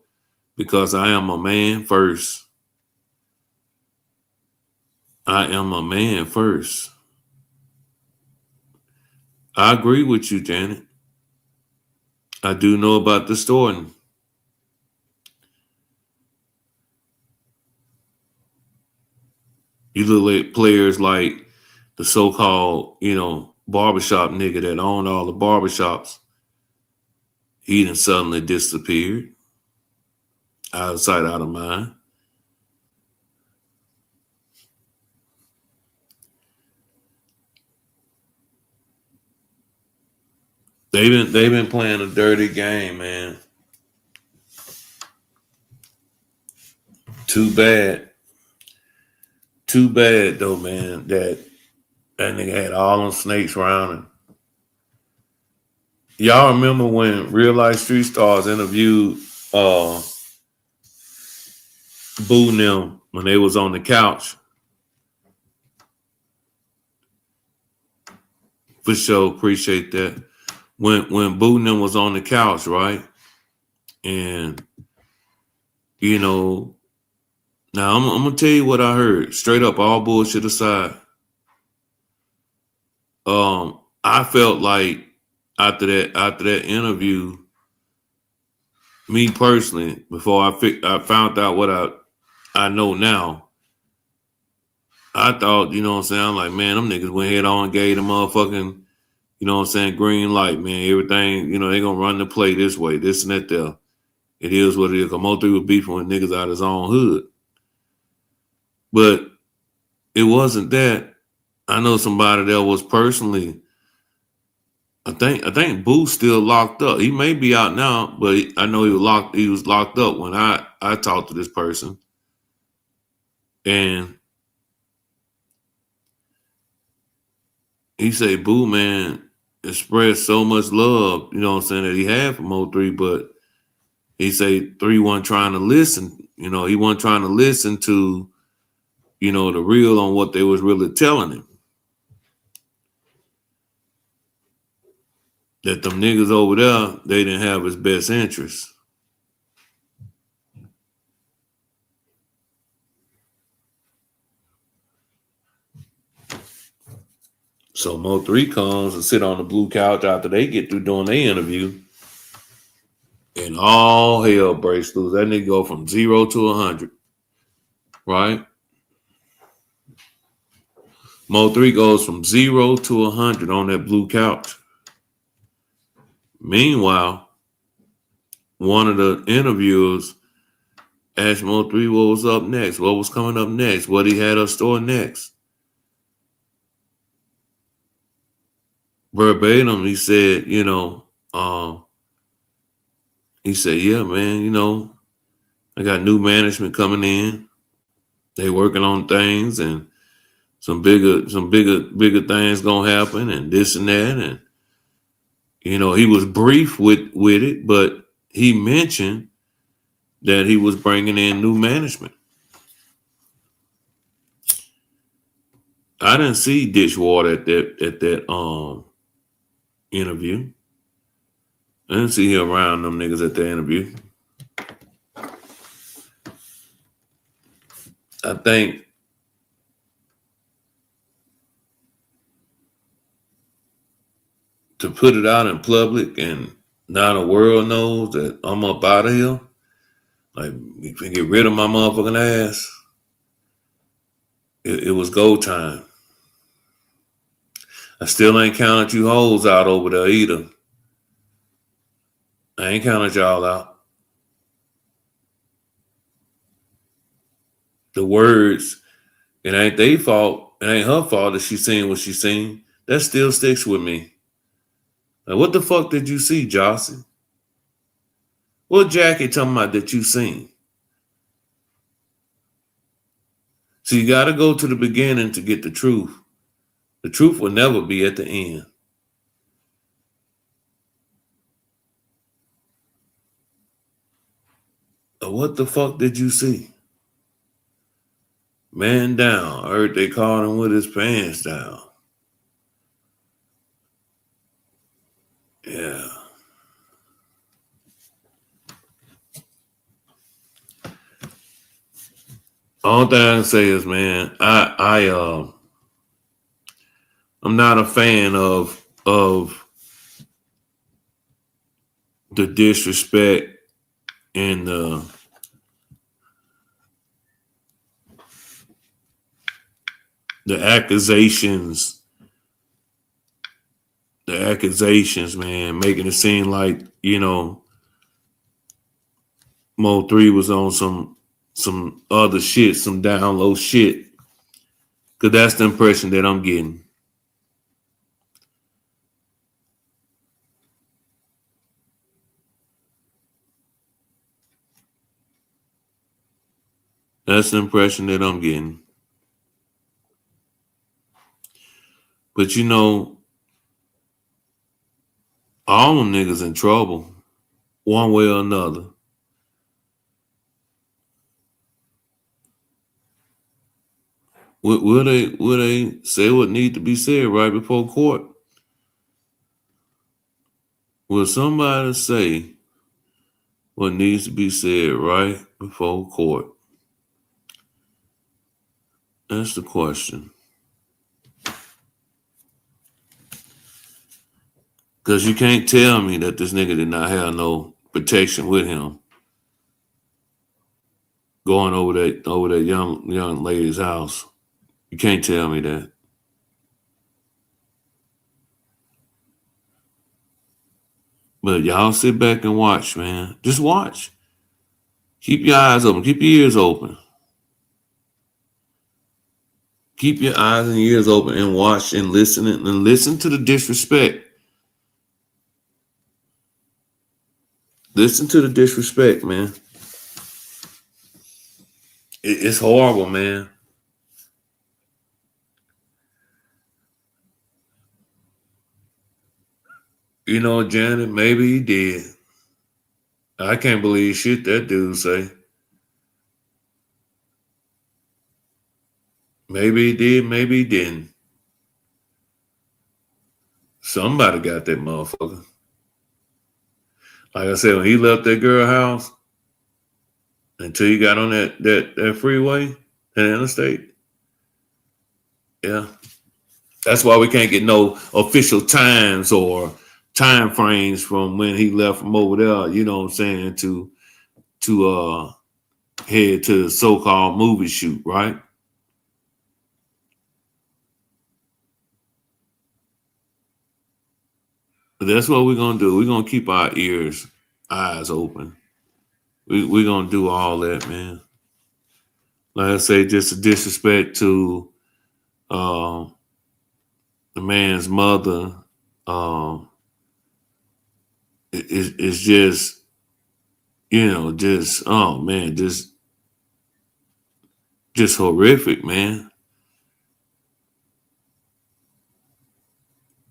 because I am a man first. I am a man first. I agree with you, Janet. I do know about the story. You look at players like the so-called, barbershop nigga that owned all the barbershops. He done suddenly disappeared. Out of sight, out of mind. They've been playing a dirty game, man. Too bad though, man, that nigga had all them snakes around him. Y'all remember when Real Life Street Stars interviewed Boo and them when they was on the couch? For sure, appreciate that. When Boo and them was on the couch, right? And now I'm gonna tell you what I heard. Straight up, all bullshit aside. I felt like after that interview, me personally, before I found out what I know now, I thought, I'm like, man, them niggas went head on and gave the motherfucking, green light, man. Everything, they gonna run the play this way, this and that there. It is what it is. Mo3 was beefing with niggas out of his own hood. But it wasn't that. I know somebody that was personally, I think Boo's still locked up. He may be out now, but I know he was locked up when I talked to this person. And he said Boo, man, expressed so much love, that he had for Mo3, but he said 3 wasn't trying to listen. He wasn't trying to listen to, the real on what they was really telling him. That them niggas over there, they didn't have his best interests. So Mo3 comes and sit on the blue couch after they get through doing their interview. And all hell breaks loose. That nigga go from 0 to 100. Right? Mo3 goes from 0 to 100 on that blue couch. Meanwhile, one of the interviewers asked Mo3 what was up next, what was coming up next, what he had up store next. Verbatim, he said, he said, yeah, man, I got new management coming in. They working on things and some bigger things gonna happen and this and that. And he was brief with it, but he mentioned that he was bringing in new management. I didn't see Dishwater at that interview. I didn't see him around them niggas at the interview. I think to put it out in public and now the world knows that I'm up out of here, like we can get rid of my motherfucking ass. It was go time. I still ain't counted you hoes out over there either. I ain't counted y'all out. The words, it ain't they fault. It ain't her fault that she seen what she seen. That still sticks with me. Like, what the fuck did you see, Jossie? What Jackie talking about that you seen? So you got to go to the beginning to get the truth. The truth will never be at the end. What the fuck did you see? Man down. I heard they called him with his pants down. Yeah. All thing I can say is, man, I'm not a fan of the disrespect and the accusations. The accusations, man, making it seem like, Mo 3 was on some other shit, some down low shit. Cause that's the impression that I'm getting. That's the impression that I'm getting. But all them niggas in trouble, one way or another. Will they say what need to be said right before court? Will somebody say what needs to be said right before court? That's the question. Because you can't tell me that this nigga did not have no protection with him going over that young lady's house. You can't tell me that. But y'all sit back and watch, man. Just watch. Keep your eyes open. Keep your ears open. Keep your eyes and ears open and watch and listen to the disrespect. Listen to the disrespect, man. It's horrible, man. Janet, maybe he did. I can't believe shit that dude say. Maybe he did, maybe he didn't. Somebody got that motherfucker. Like I said, when he left that girl house, until he got on that freeway, that interstate, yeah. That's why we can't get no official times or time frames from when he left from over there, you know what I'm saying, to head to the so-called movie shoot, right? But that's what we're gonna do. We're gonna keep our eyes open. We're gonna do all that, man. Like I say, just a disrespect to the man's mother. It's just, oh man, just horrific, man.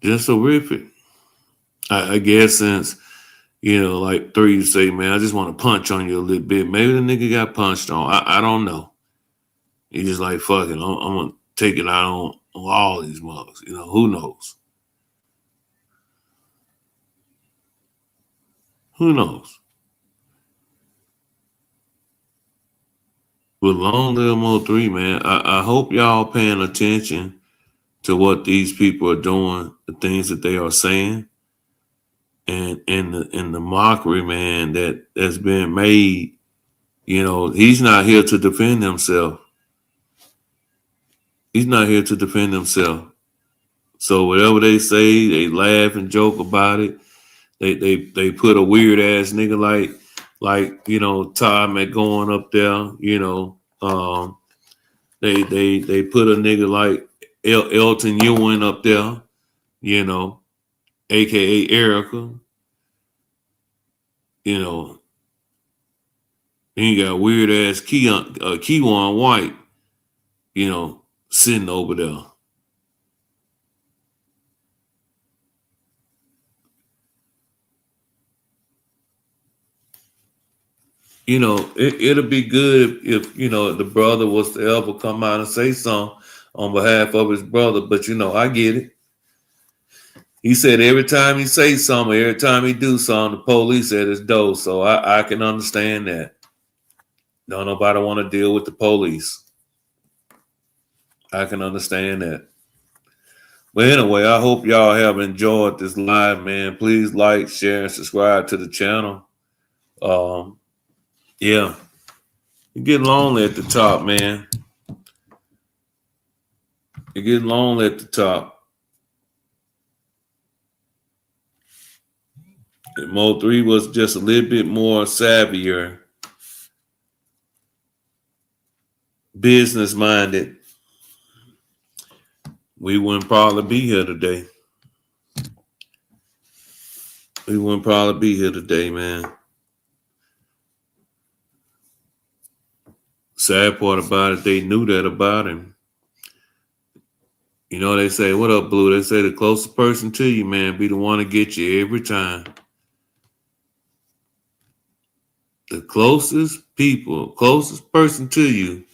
Just horrific. I guess since, like 3 say, man, I just want to punch on you a little bit. Maybe the nigga got punched on. I don't know. He just like, fuck it, I'm going to take it out on all these mugs. You know, who knows? Who knows? But long live Mo3, man. I hope y'all paying attention to what these people are doing, the things that they are saying, and the mockery, man, that's been made. You know, he's not here to defend himself. He's not here to defend himself. So whatever they say, they laugh and joke about it. They put a weird ass nigga like you know Todd McGowan up there. You know, they put a nigga like Elton Ewing up there. You know, aka Erica. You know, he got weird ass Keywan White. You know, sitting over there. You know, it'll be good if, you know, the brother was to ever come out and say something on behalf of his brother. But, you know, I get it. He said every time he say something, every time he do something, the police at his door. So I can understand that. Don't nobody want to deal with the police. I can understand that. But anyway, I hope y'all have enjoyed this live, man. Please like, share, and subscribe to the channel. Yeah. You're getting lonely at the top, man. You're getting lonely at the top. Mo 3 was just a little bit more savvier, business minded. We wouldn't probably be here today. We wouldn't probably be here today, man. Sad part about it, they knew that about him. You know, they say, what up, Blue? They say the closest person to you, man, be the one to get you every time. The closest person to you,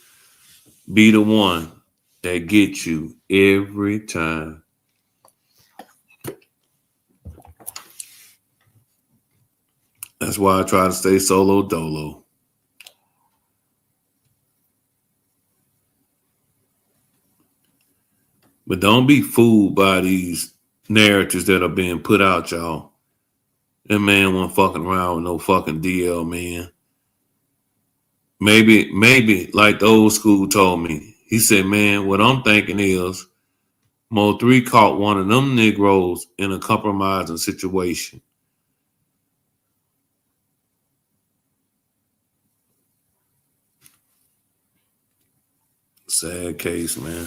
be the one that gets you every time. That's why I try to stay solo dolo. But don't be fooled by these narratives that are being put out, y'all. That man wasn't fucking around with no fucking DL, man. Maybe like the old school told me. He said, man, what I'm thinking is Mo 3 caught one of them Negroes in a compromising situation. Sad case, man.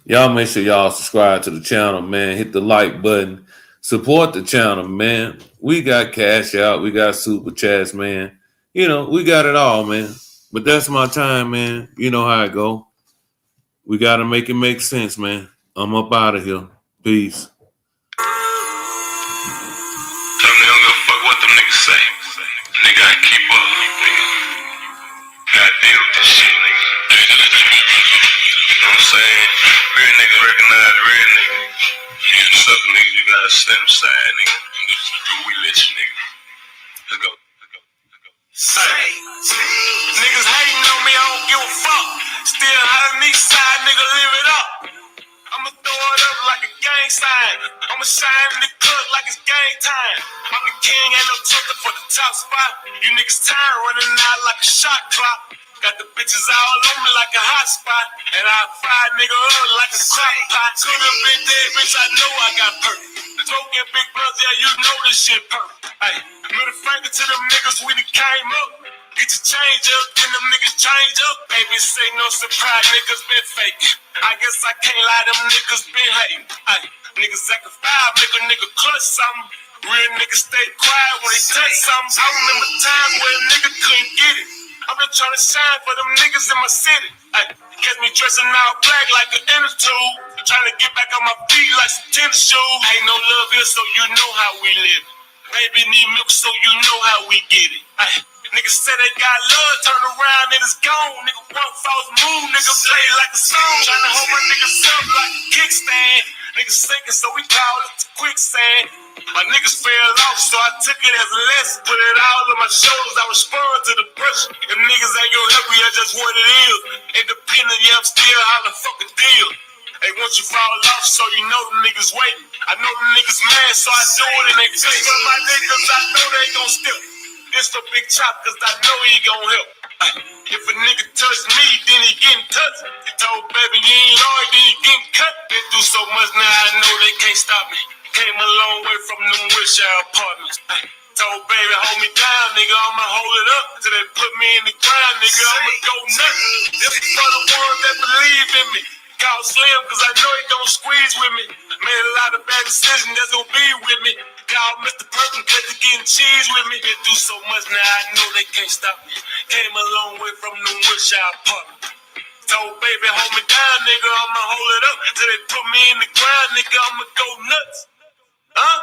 Y'all make sure y'all subscribe to the channel, man. Hit the like button. Support the channel, man. We got cash out. We got super chats, man. You know, we got it all, man. But that's my time, man. You know how it go. We got to make it make sense, man. I'm up out of here. Peace. Tell me, don't give a fuck what them niggas say. Nigga, I keep up. Gotta deal with this shit, nigga. You know what I'm saying? Real nigga recognize real nigga. You suck nigga, you gotta stand aside, nigga. We let you, nigga. Let's go. Say, niggas hating on me, I don't give a fuck. Still out of east side, nigga, live it up. I'ma throw it up like a gang sign. I'ma shine in the club like it's game time. I'm the king, ain't no talking for the top spot. You niggas tired running out like a shot clock. Got the bitches all on me like a hot spot. And I fire nigga up like a crock pot. Could've been dead, bitch, I know I got perk. Smoking big brother, yeah, you know this shit perk. Hey, middle finger to them niggas we done came up. Get your change up, then them niggas change up. Baby, say no surprise, niggas been faking. I guess I can't lie, them niggas been hating. Ay, niggas acting foul, make a nigga clutch something. Real niggas stay quiet when they touch something. I remember times where a nigga couldn't get it. I'm just trying to shine for them niggas in my city. Ay, catch me dressing all black like an inner tube. Trying to get back on my feet like some tennis shoes. Ain't no love here, so you know how we live. Baby need milk, so you know how we get it. Ay, Niggas say they got love, turn around and it's gone. Nigga, one false move, nigga play like a song. Tryna hold my niggas up like a kickstand. Niggas sinking, so we call it the quicksand. My niggas fell off, so I took it as a lesson. Put it all on my shoulders, I respond to the pressure. If niggas ain't gonna help me, that's just what it is. Independent, yeah, I'm still how the fuck a deal. Hey, once you fall off, so you know the niggas waiting. I know the niggas mad, so I do it in they face. For my niggas, I know they gon' step. This for Big Chop, cause I know he gon' help. If a nigga touch me, then he getting touched. He told baby you ain't hard, then he getting cut. Been through so much now, I know they can't stop me. Came a long way from them Wilshire apartments. Told baby hold me down, nigga, I'ma hold it up. Till they put me in the ground, nigga, I'ma go nuts. This is for the ones that believe in me. Call Slim, cause I know he gon' squeeze with me. Made a lot of bad decisions that's gon' be with me. Call Mr. Perkins, cause he getting cheese with me. Been through so much now, I know they can't stop me. Came a long way from them Wilshire apartments. Told baby hold me down, nigga, I'ma hold it up. Till they put me in the ground, nigga, I'ma go nuts. Huh?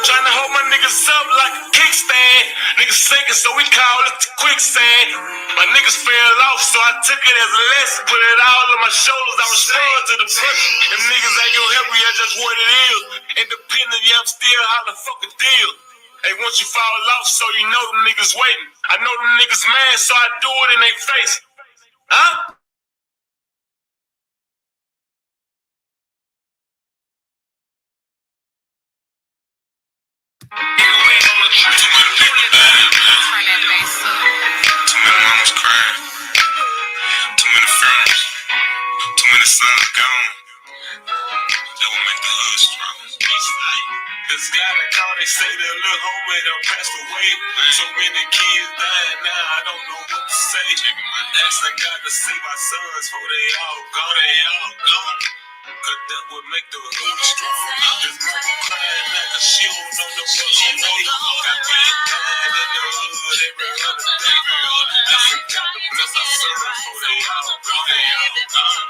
Tryna hold my niggas up like a kickstand. Niggas sinking, so we call it the quicksand. My niggas fell off, so I took it as a lesson. Put it all on my shoulders, I respond to the pressure. Them niggas ain't gonna help me, that's just what it is. Independent, yeah, I'm still how the fuck a deal. Hey, once you fall off, so you know them niggas waiting. I know them niggas mad, so I do it in they face. Huh? Too many mamas crying. Too many funerals. Too many sons gone. That will make the hood strong. This guy that called, they say their little homie done passed away. So many kids dying now, I don't know what to say. Asking God to save my sons before they all gone. They all gone. Cause that would make the hood strong. This mama crying like a she don't know no what she way. Got me dying in the hood every other day. Asking God to bless our sons before they all gone. They all gone.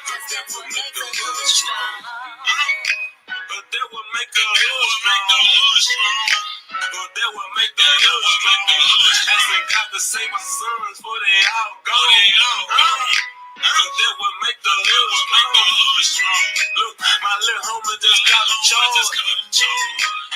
Cause that would make the hood strong. But that would make the hood strong. But that would make the hood strong. Asking God to save my sons before they all gone. They all gone. Cause that would make the hood strong. Look, my little homie just got a charge.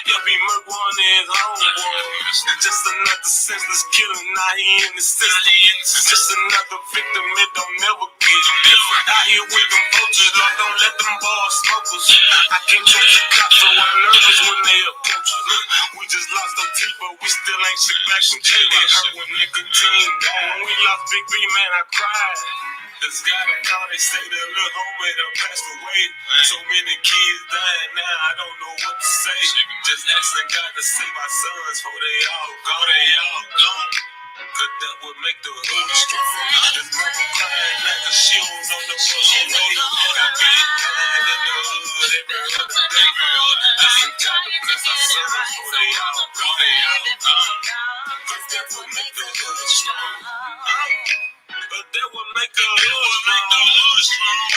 Yeah, be Merc one in his homeboy. Just another senseless killing, now he in the system. Just another victim, it don't never get different. Out here with them vultures, Lord, don't let them boys smoke us. I can't trust the cops, so I'm nervous when they approach us. Look, we just lost our teeth, but we still ain't shit back from jail. It hurt when nicotine gone. When we lost Big B, man, I cried. This guy that called, they say their little homie done passed away. So many kids dying now, I don't know what to say. Just asking God to save my sons before they all gone. They all gone. Cause that would make the hood strong. This mama crying like a she don't know no what she way. Got me dying in the hood every other day. Asking God to bless our sons before they all gone. They all gone. Cause that would make the hood strong. But that would make the hood strong.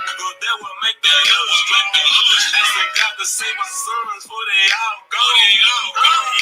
But that would make the hood strong. Asking God to save my sons before they all gone. They all gone.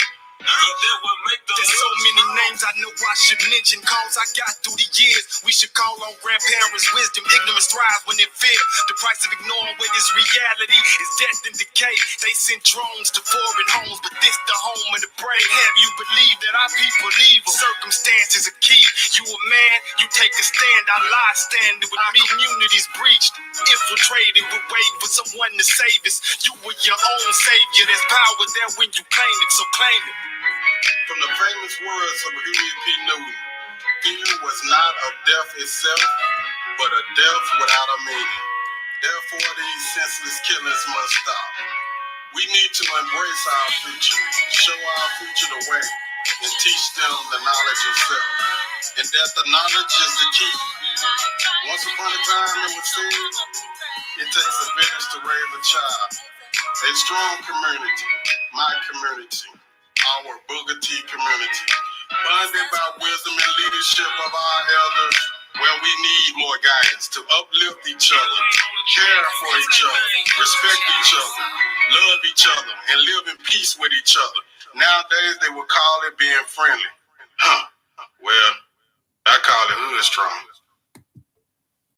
There's so many names I know I should mention, calls I got through the years. We should call on grandparents' wisdom. Ignorance thrives when it fear. The price of ignoring what is reality is death and decay. They send drones to foreign homes, but this the home of the brave. Have you believe that our people evil? Circumstances are key. You a man, you take a stand. Our lives standing with me. Communities breached, infiltrated. We're waiting for someone to save us. You were your own savior. There's power there when you claim it, so claim it. From the famous words of Huey P. Newton, fear was not of death itself, but a death without a meaning. Therefore, these senseless killings must stop. We need to embrace our future, show our future the way, and teach them the knowledge of self, and that the knowledge is the key. Once upon a time, it was said, it takes a village to raise a child. A strong community, my community, our Booger T community, bonded by wisdom and leadership of our elders, where we need more guidance to uplift each other, care for each other, respect each other, love each other, and live in peace with each other. Nowadays, they would call it being friendly. Huh. Well, I call it hood strong.